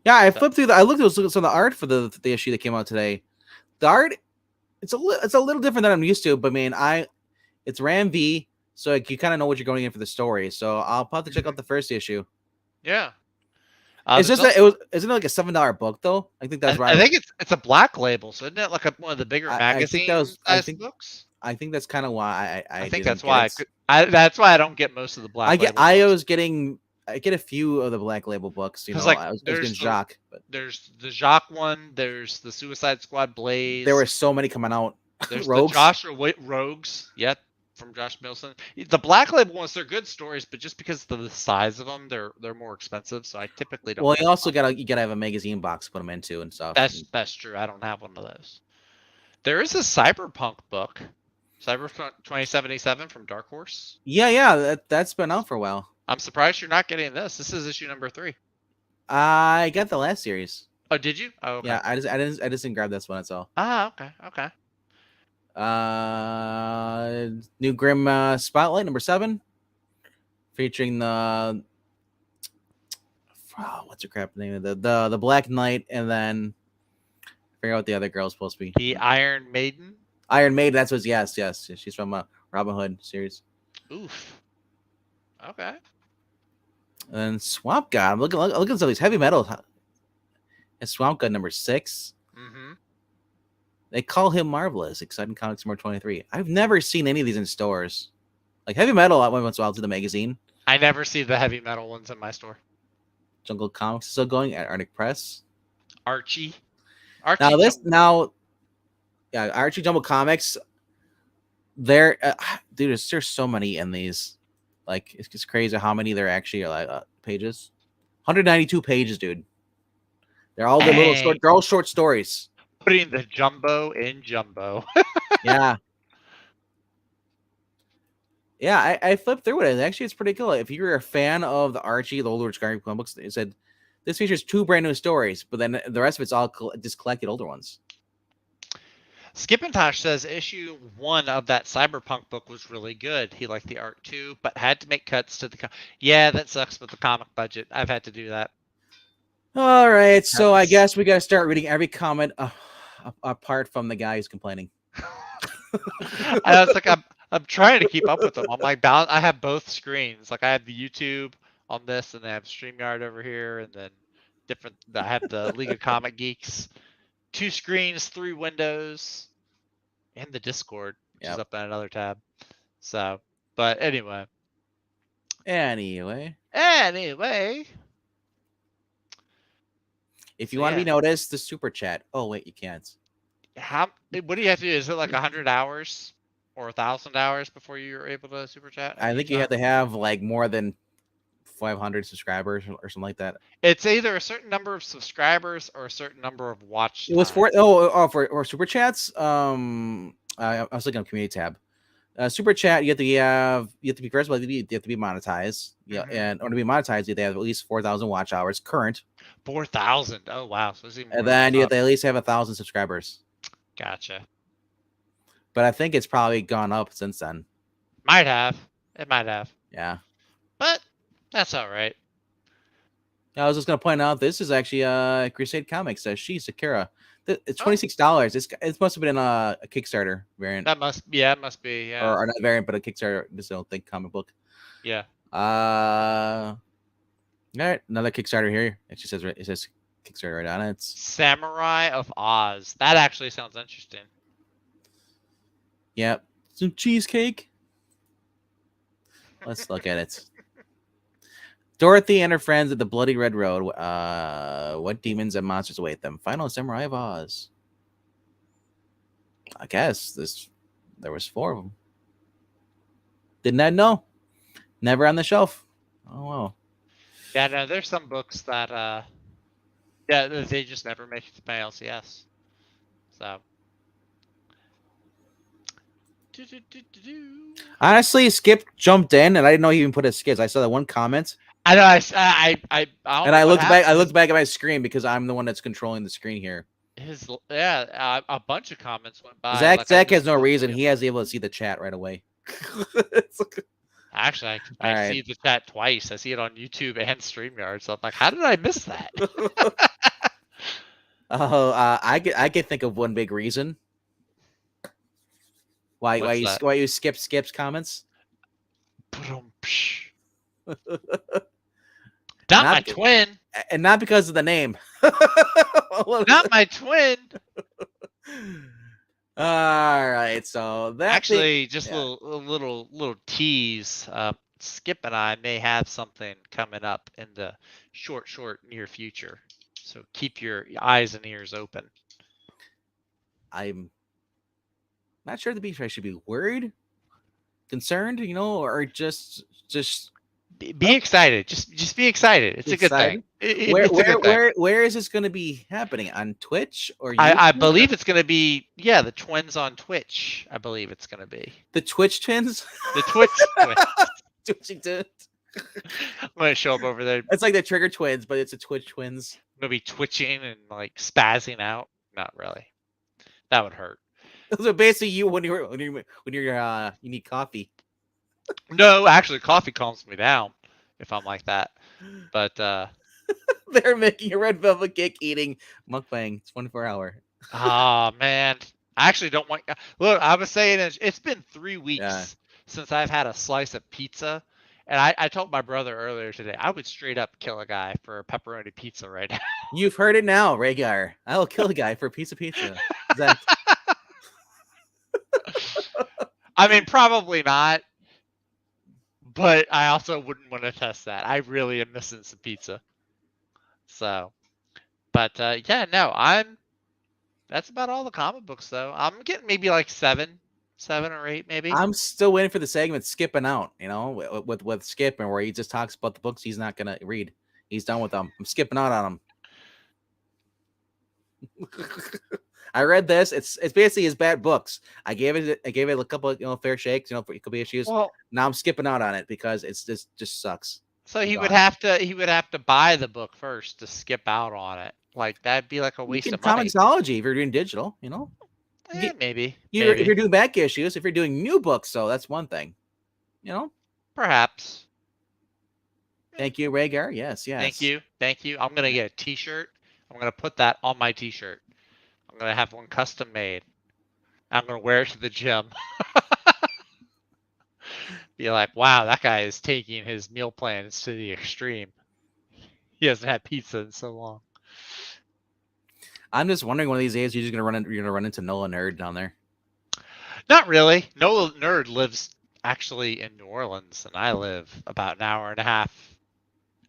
Yeah, I flipped through. I looked at some of the art for the issue that came out today. The art, it's a little different than I'm used to. But it's Ram V, so like, you kind of know what you're going in for the story. So I'll have to check out the first issue. Yeah. It's just that isn't it like a $7 book though? I think that's right. I think it's a black label, so isn't it like one of the bigger magazine books? I think that's kind of why I think that's why that's why I don't get most of the black. I get a few of the black label books. You know, like, I was getting Jacques, but there's the Jacques one. There's the Suicide Squad Blaze. There were so many coming out. There's Rogues. The Joshua Rogues. Yep, from Josh Milson. The black label ones, they're good stories, but just because of the size of them, they're more expensive. So I typically don't. Well, you also gotta have a magazine box to put them into and stuff. That's true. I don't have one of those. There is a cyberpunk book, Cyberpunk 2077 from Dark Horse. Yeah, that's been out for a while. I'm surprised you're not getting this. This is issue number 3. I got the last series. Oh, did you? Oh, okay. Yeah, I just didn't grab this one. That's all. Okay. New Grim Spotlight number 7, featuring the what's her crap name? The Black Knight, and then I forget what the other girl's supposed to be. The Iron Maiden. Iron Maiden. That's what. Yes. She's from Robin Hood series. Oof. Okay. And Swamp God. I'm looking at some of these heavy metal. And Swamp God number 6. Mm-hmm. They call him marvelous. Exciting Comics number 23. I've never seen any of these in stores. Like heavy metal, I went once in a while to the magazine. I never see the heavy metal ones in my store. Jungle Comics is still going at Arctic Press. Archie. Archie Jungle Comics. There, dude, there's so many in these. Like it's just crazy how many there actually are pages. 192 pages, dude. They're all they're all short stories. Putting the jumbo in jumbo. Yeah. Yeah, I flipped through it. Actually, it's pretty cool. If you're a fan of the Archie, the older comic books, it said this features 2 brand new stories, but then the rest of it's all just collected older ones. Skipintosh says issue 1 of that Cyberpunk book was really good. He liked the art too, but had to make cuts to the. Yeah, that sucks with the comic budget. I've had to do that. All right, so I guess we got to start reading every comment apart from the guy who's complaining. I was like, I'm trying to keep up with them. I'm like, I have both screens. Like I have the YouTube on this, and then I have StreamYard over here, and then I have the League of Comic Geeks. 2 screens, 3 windows, and the Discord, which is up on another tab. So, but anyway. If you want to be noticed, the super chat. Oh wait, you can't. What do you have to do? Is it like 100 hours or 1,000 hours before you're able to super chat? I think you have to have like more than 500 subscribers or something like that. It's either a certain number of subscribers or a certain number of watch times. It was for super chats. I was looking on community tab. Super chat, you have to be first of all, you have to be monetized. Yeah, and to be monetized, you have to have at least 4,000 watch hours current. 4,000. Oh wow! So and then you have to at least have 1,000 subscribers. Gotcha. But I think it's probably gone up since then. It might have. Yeah. But that's all right. I was just gonna point out this is actually Crusade Comics. Sakura. It's $26. It must have been a Kickstarter variant. It must be. Yeah. Or not variant, but a Kickstarter. Just don't think comic book. Yeah. All right, another Kickstarter here. It says Kickstarter right on it. It's Samurai of Oz. That actually sounds interesting. Yep. Some cheesecake. Let's look at it. Dorothy and her friends at the Bloody Red Road. What demons and monsters await them? Final Samurai of Oz. I guess there was 4 of them. Did not know. Never on the shelf. Oh wow. Yeah, no, there's some books that they just never make it to my LCS. So honestly, Skip jumped in and I didn't know he even put his skids. I saw that one comment. I know. I don't And know I what looked back. I happened. looked back at my screen because I'm the one that's controlling the screen here. A bunch of comments went by. Zach Like I has missed no both of reason. you. He has able to see the chat right away. Actually, All I right. see the chat twice. I see it on YouTube and StreamYard. So I'm like, how did I miss that? Oh, I could think of one big reason why What's that? you skips comments. Not my twin. And not because of the name. Not my twin. All right, so that actually just a little tease. Skip and I may have something coming up in the short near future. So keep your eyes and ears open. I'm not sure I should be worried, concerned, or just be excited. Just be excited. It's a good thing. It's a good thing. Where is this going to be happening? On Twitch or YouTube? I believe it's going to be the twins on Twitch. I believe it's going to be the Twitch twins. The Twitch twins. Twitching twins. I'm gonna show up over there. It's like the Trigger twins, but it's a Twitch twins. I'm gonna be twitching and like spazzing out. Not really. That would hurt. So basically, you when you're you need coffee. No, actually, coffee calms me down if I'm like that. But they're making a red velvet cake eating mukbang 24-hour. Oh man, I actually don't want. Look, I was saying it's been 3 weeks since I've had a slice of pizza. And I told my brother earlier today, I would straight up kill a guy for a pepperoni pizza right now. You've heard it now, Rhaegar. I will kill a guy for a piece of pizza. Zach. I mean, probably not. But I also wouldn't want to test that. I really am missing some pizza. So, but that's about all the comic books though. I'm getting maybe like 7 or 8 maybe. I'm still waiting for the segment skipping out, with skipping where he just talks about the books he's not gonna read. He's done with them. I'm skipping out on them. I read this. It's basically his bad books. I gave it a couple of fair shakes, for a couple issues. Well, now I'm skipping out on it because it's just sucks. So he would have to buy the book first to skip out on it. Like that'd be like a waste of money. Comixology if you're doing digital, maybe. If you're doing back issues, if you're doing new books, so that's one thing. Perhaps. Thank you, Rhaegar. Yes. Thank you. I'm gonna get a T-shirt. I'm gonna put that on my T-shirt. I'm gonna have one custom made. I'm gonna wear it to the gym. Be like, wow, that guy is taking his meal plans to the extreme. He hasn't had pizza in so long. I'm just wondering, one of these days you're gonna run into Nola Nerd down there. Not really. Nola Nerd lives actually in New Orleans, and I live about an hour and a half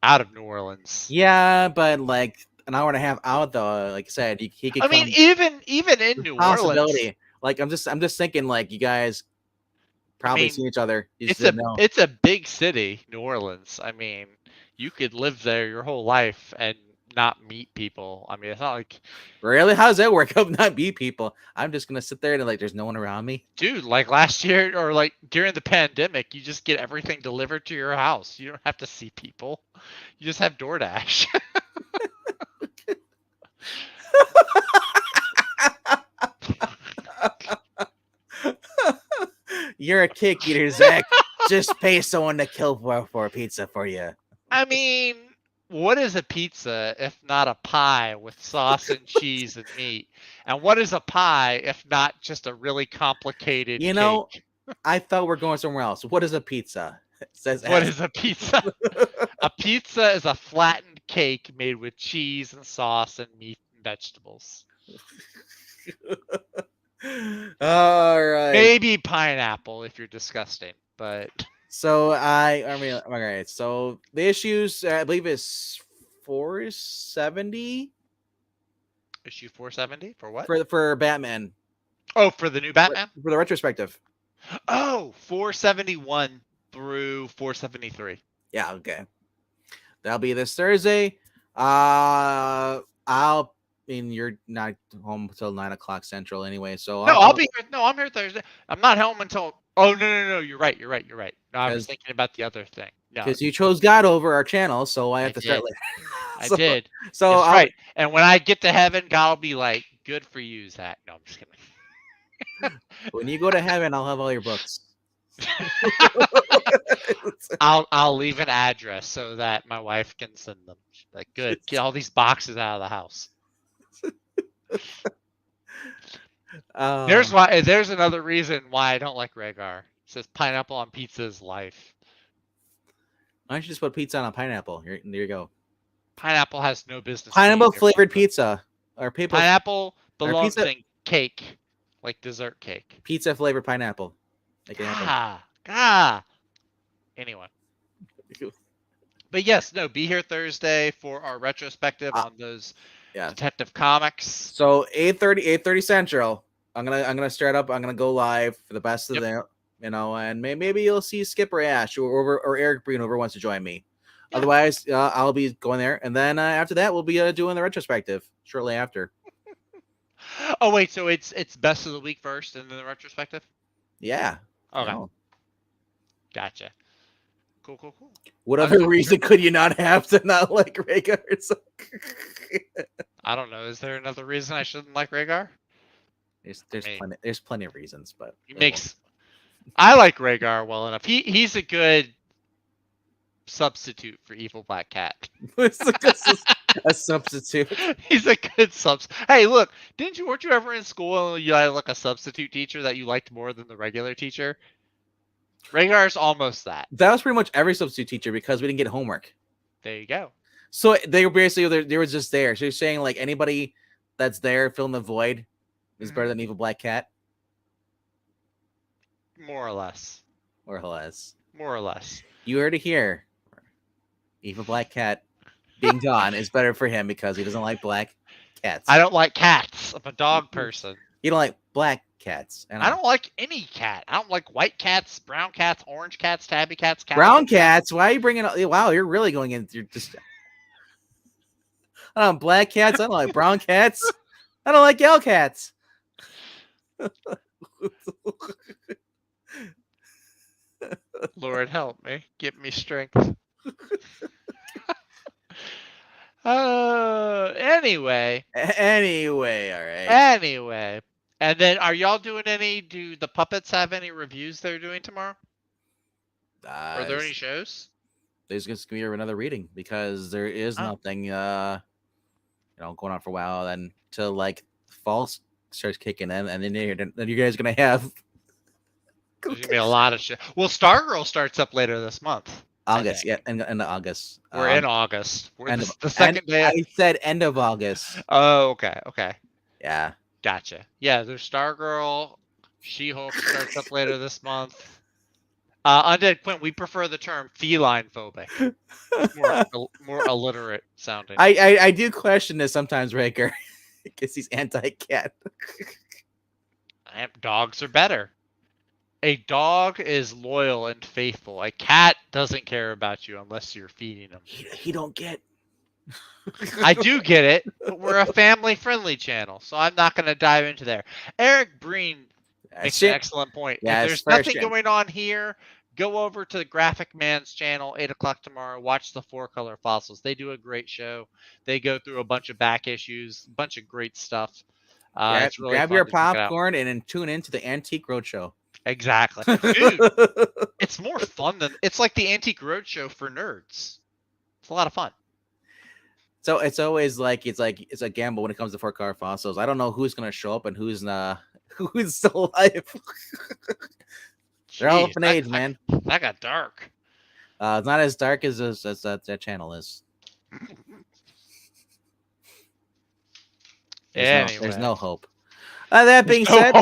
out of New Orleans. Yeah, but like an hour and a half out though. Like I said, he could. I mean, even in New Orleans. Like I'm just thinking, like you guys probably see each other. It's a big city, New Orleans. I mean, you could live there your whole life and not meet people. I mean, it's not like really. How does that work out? Not meet people. I'm just gonna sit there and like there's no one around me. Dude, like last year or like during the pandemic, you just get everything delivered to your house. You don't have to see people. You just have DoorDash. You're a cake eater, Zach. Just pay someone to kill for a pizza for you. I mean, what is a pizza if not a pie with sauce and cheese and meat? And what is a pie if not just a really complicated cake? I thought we're going somewhere else. What is a pizza? What is a pizza? A pizza is a flattened cake made with cheese and sauce and meat and vegetables. All right. Maybe pineapple if you're disgusting, but so I mean, all right. So the issues, I believe, is 470. Issue 470 for what? For Batman. Oh, for the new Batman? For the retrospective. Oh, 471 through 473. Yeah, okay. That'll be this Thursday. You're not home until 9:00 Central anyway. So I'll be here. No, I'm here Thursday. I'm not home until. Oh no! You're right. No, I was thinking about the other thing. Because you chose God over our channel, so I have to start later. I did. So that's right. And when I get to heaven, God will be like, "Good for you, Zach." No, I'm just kidding. When you go to heaven, I'll have all your books. I'll leave an address so that my wife can send them. She's like, good, get all these boxes out of the house. There's another reason why I don't like Rhaegar. It says pineapple on pizza is life. Why don't you just put pizza on a pineapple? There you go. Pineapple has no business. Pineapple flavored pizza. Or pineapple belongs in cake, like dessert cake. Pizza flavored pineapple. Anyway. But yes, be here Thursday for our retrospective on those Detective Comics. So 8:30 Central. I'm gonna start up. I'm gonna go live for the best of them, and maybe you'll see Skip or Ash or Eric Breen whoever wants to join me. Yeah. Otherwise, I'll be going there, and then after that, we'll be doing the retrospective shortly after. Oh wait, so it's best of the week first, and then the retrospective. Yeah. Okay. Gotcha. Cool. What other reason could you not have to not like Rhaegar? I don't know. Is there another reason I shouldn't like Rhaegar? There's plenty of reasons, but I like Rhaegar well enough. He's a good substitute for evil Black Cat. A substitute. He's a good substitute. Hey, look, weren't you ever in school and you had like a substitute teacher that you liked more than the regular teacher? Rhaegar's almost that. That was pretty much every substitute teacher because we didn't get homework. There you go. So they were basically they were just there. So you're saying like anybody that's there filling the void is better than evil Black Cat? More or less. You heard it here. Evil Black Cat being gone is better for him because he doesn't like black cats. I don't like cats. I'm a dog person. You don't like black cats. I don't like any cat. I don't like white cats, brown cats, orange cats, tabby cats. Brown cats? Why are you bringing up? Wow, you're really going into your just. I don't like black cats. I don't like brown cats. I don't like yellow cats. Lord help me. Give me strength. Anyway, all right. Anyway. And then are y'all doing do the puppets have any reviews they're doing tomorrow? Are there any shows? There's going to be another reading because there is nothing going on for a while then till like fall starts kicking in, and then you guys are going to have there's going to be a lot of shit. Well, Stargirl starts up later this month. August, yeah, in August. We're in August. We're the second day. I said end of August. Oh, okay. Yeah. Gotcha. Yeah, there's Stargirl. She-Hulk starts up later this month. Undead Quint, we prefer the term feline phobic. More illiterate sounding. I do question this sometimes, Raker, because he's anti-cat. Dogs are better. A dog is loyal and faithful. A cat doesn't care about you unless you're feeding him. He don't get. I do get it, but we're a family-friendly channel, so I'm not going to dive into there. Eric Breen makes an excellent point. Yeah, if there's nothing going on here, go over to the Graphic Man's channel, 8 o'clock tomorrow. Watch the 4-Color Fossils. They do a great show. They go through a bunch of back issues, a bunch of great stuff. It's really grab your popcorn and then tune into the Antique Roadshow. Exactly. Dude, it's more fun than... It's like the Antique Roadshow for nerds. It's a lot of fun. So it's always like it's a gamble when it comes to 4-Color Fossils. I don't know who's gonna show up and who's still alive. They're all up in age, man. That got dark. It's not as dark as that channel is. There's no hope. That being said,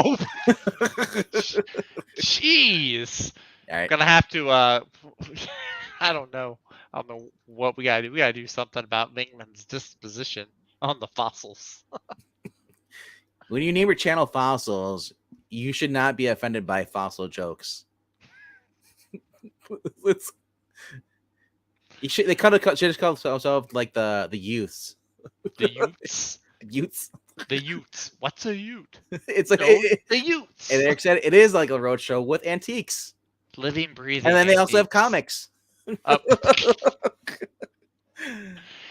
jeez, all right. I'm gonna have to. I don't know what we gotta do. We gotta do something about Mingman's disposition on the fossils. When you name your channel Fossils, you should not be offended by fossil jokes. They should just call themselves like the youths. The youths. Youths. The Utes. What's a Ute? It's like the Utes. And Eric said it is like a roadshow with antiques. Living, breathing. And then they antiques. also have comics.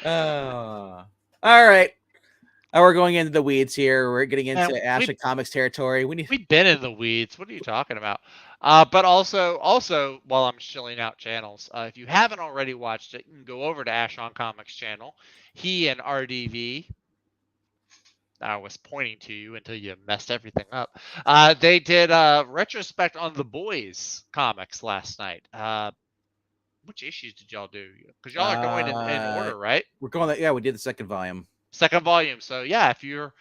All right. We're going into the weeds here. We're getting into Ashley Comics territory. We've been in the weeds. What are you talking about? But also, while I'm shilling out channels, if you haven't already watched it, you can go over to Ashon Comics channel. He and RDV. I was pointing to you until you messed everything up. They did a retrospect on the Boys comics last night. Which issues did y'all do? Because y'all are going in order, right? We're going. Yeah, we did the second volume. Second volume. So yeah, if you're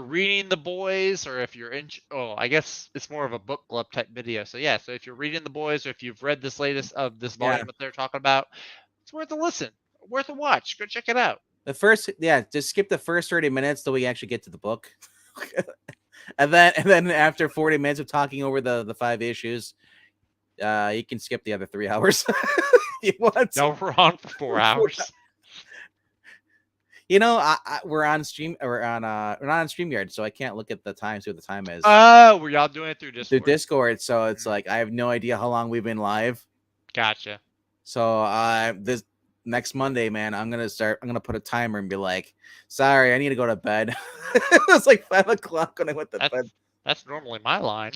reading the Boys, or if you're in, I guess it's more of a book club type video. So yeah, so if you're reading the Boys, or if you've read this latest of this volume that they're talking about, it's worth a listen, worth a watch. Go check it out. Just skip the first 30 minutes till we actually get to the book. and then after 40 minutes of talking over the 5 issues, you can skip the other 3 hours. You want? No, we're on for 4 hours. You know, we're on stream. We're not on StreamYard, so I can't look at the time. See what the time is. Oh, were y'all doing it through Discord? Through Discord, so it's like I have no idea how long we've been live. Gotcha. So this next Monday, man, I'm gonna put a timer and be like, sorry, I need to go to bed. It was like 5 o'clock when I went to bed. That's normally my line.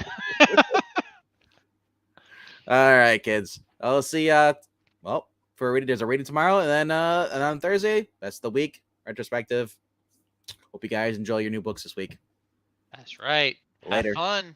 All right, kids. I'll see well, for a reading, there's a reading tomorrow, and then and on Thursday, that's the week retrospective. Hope you guys enjoy your new books this week. That's right. Later. Have fun.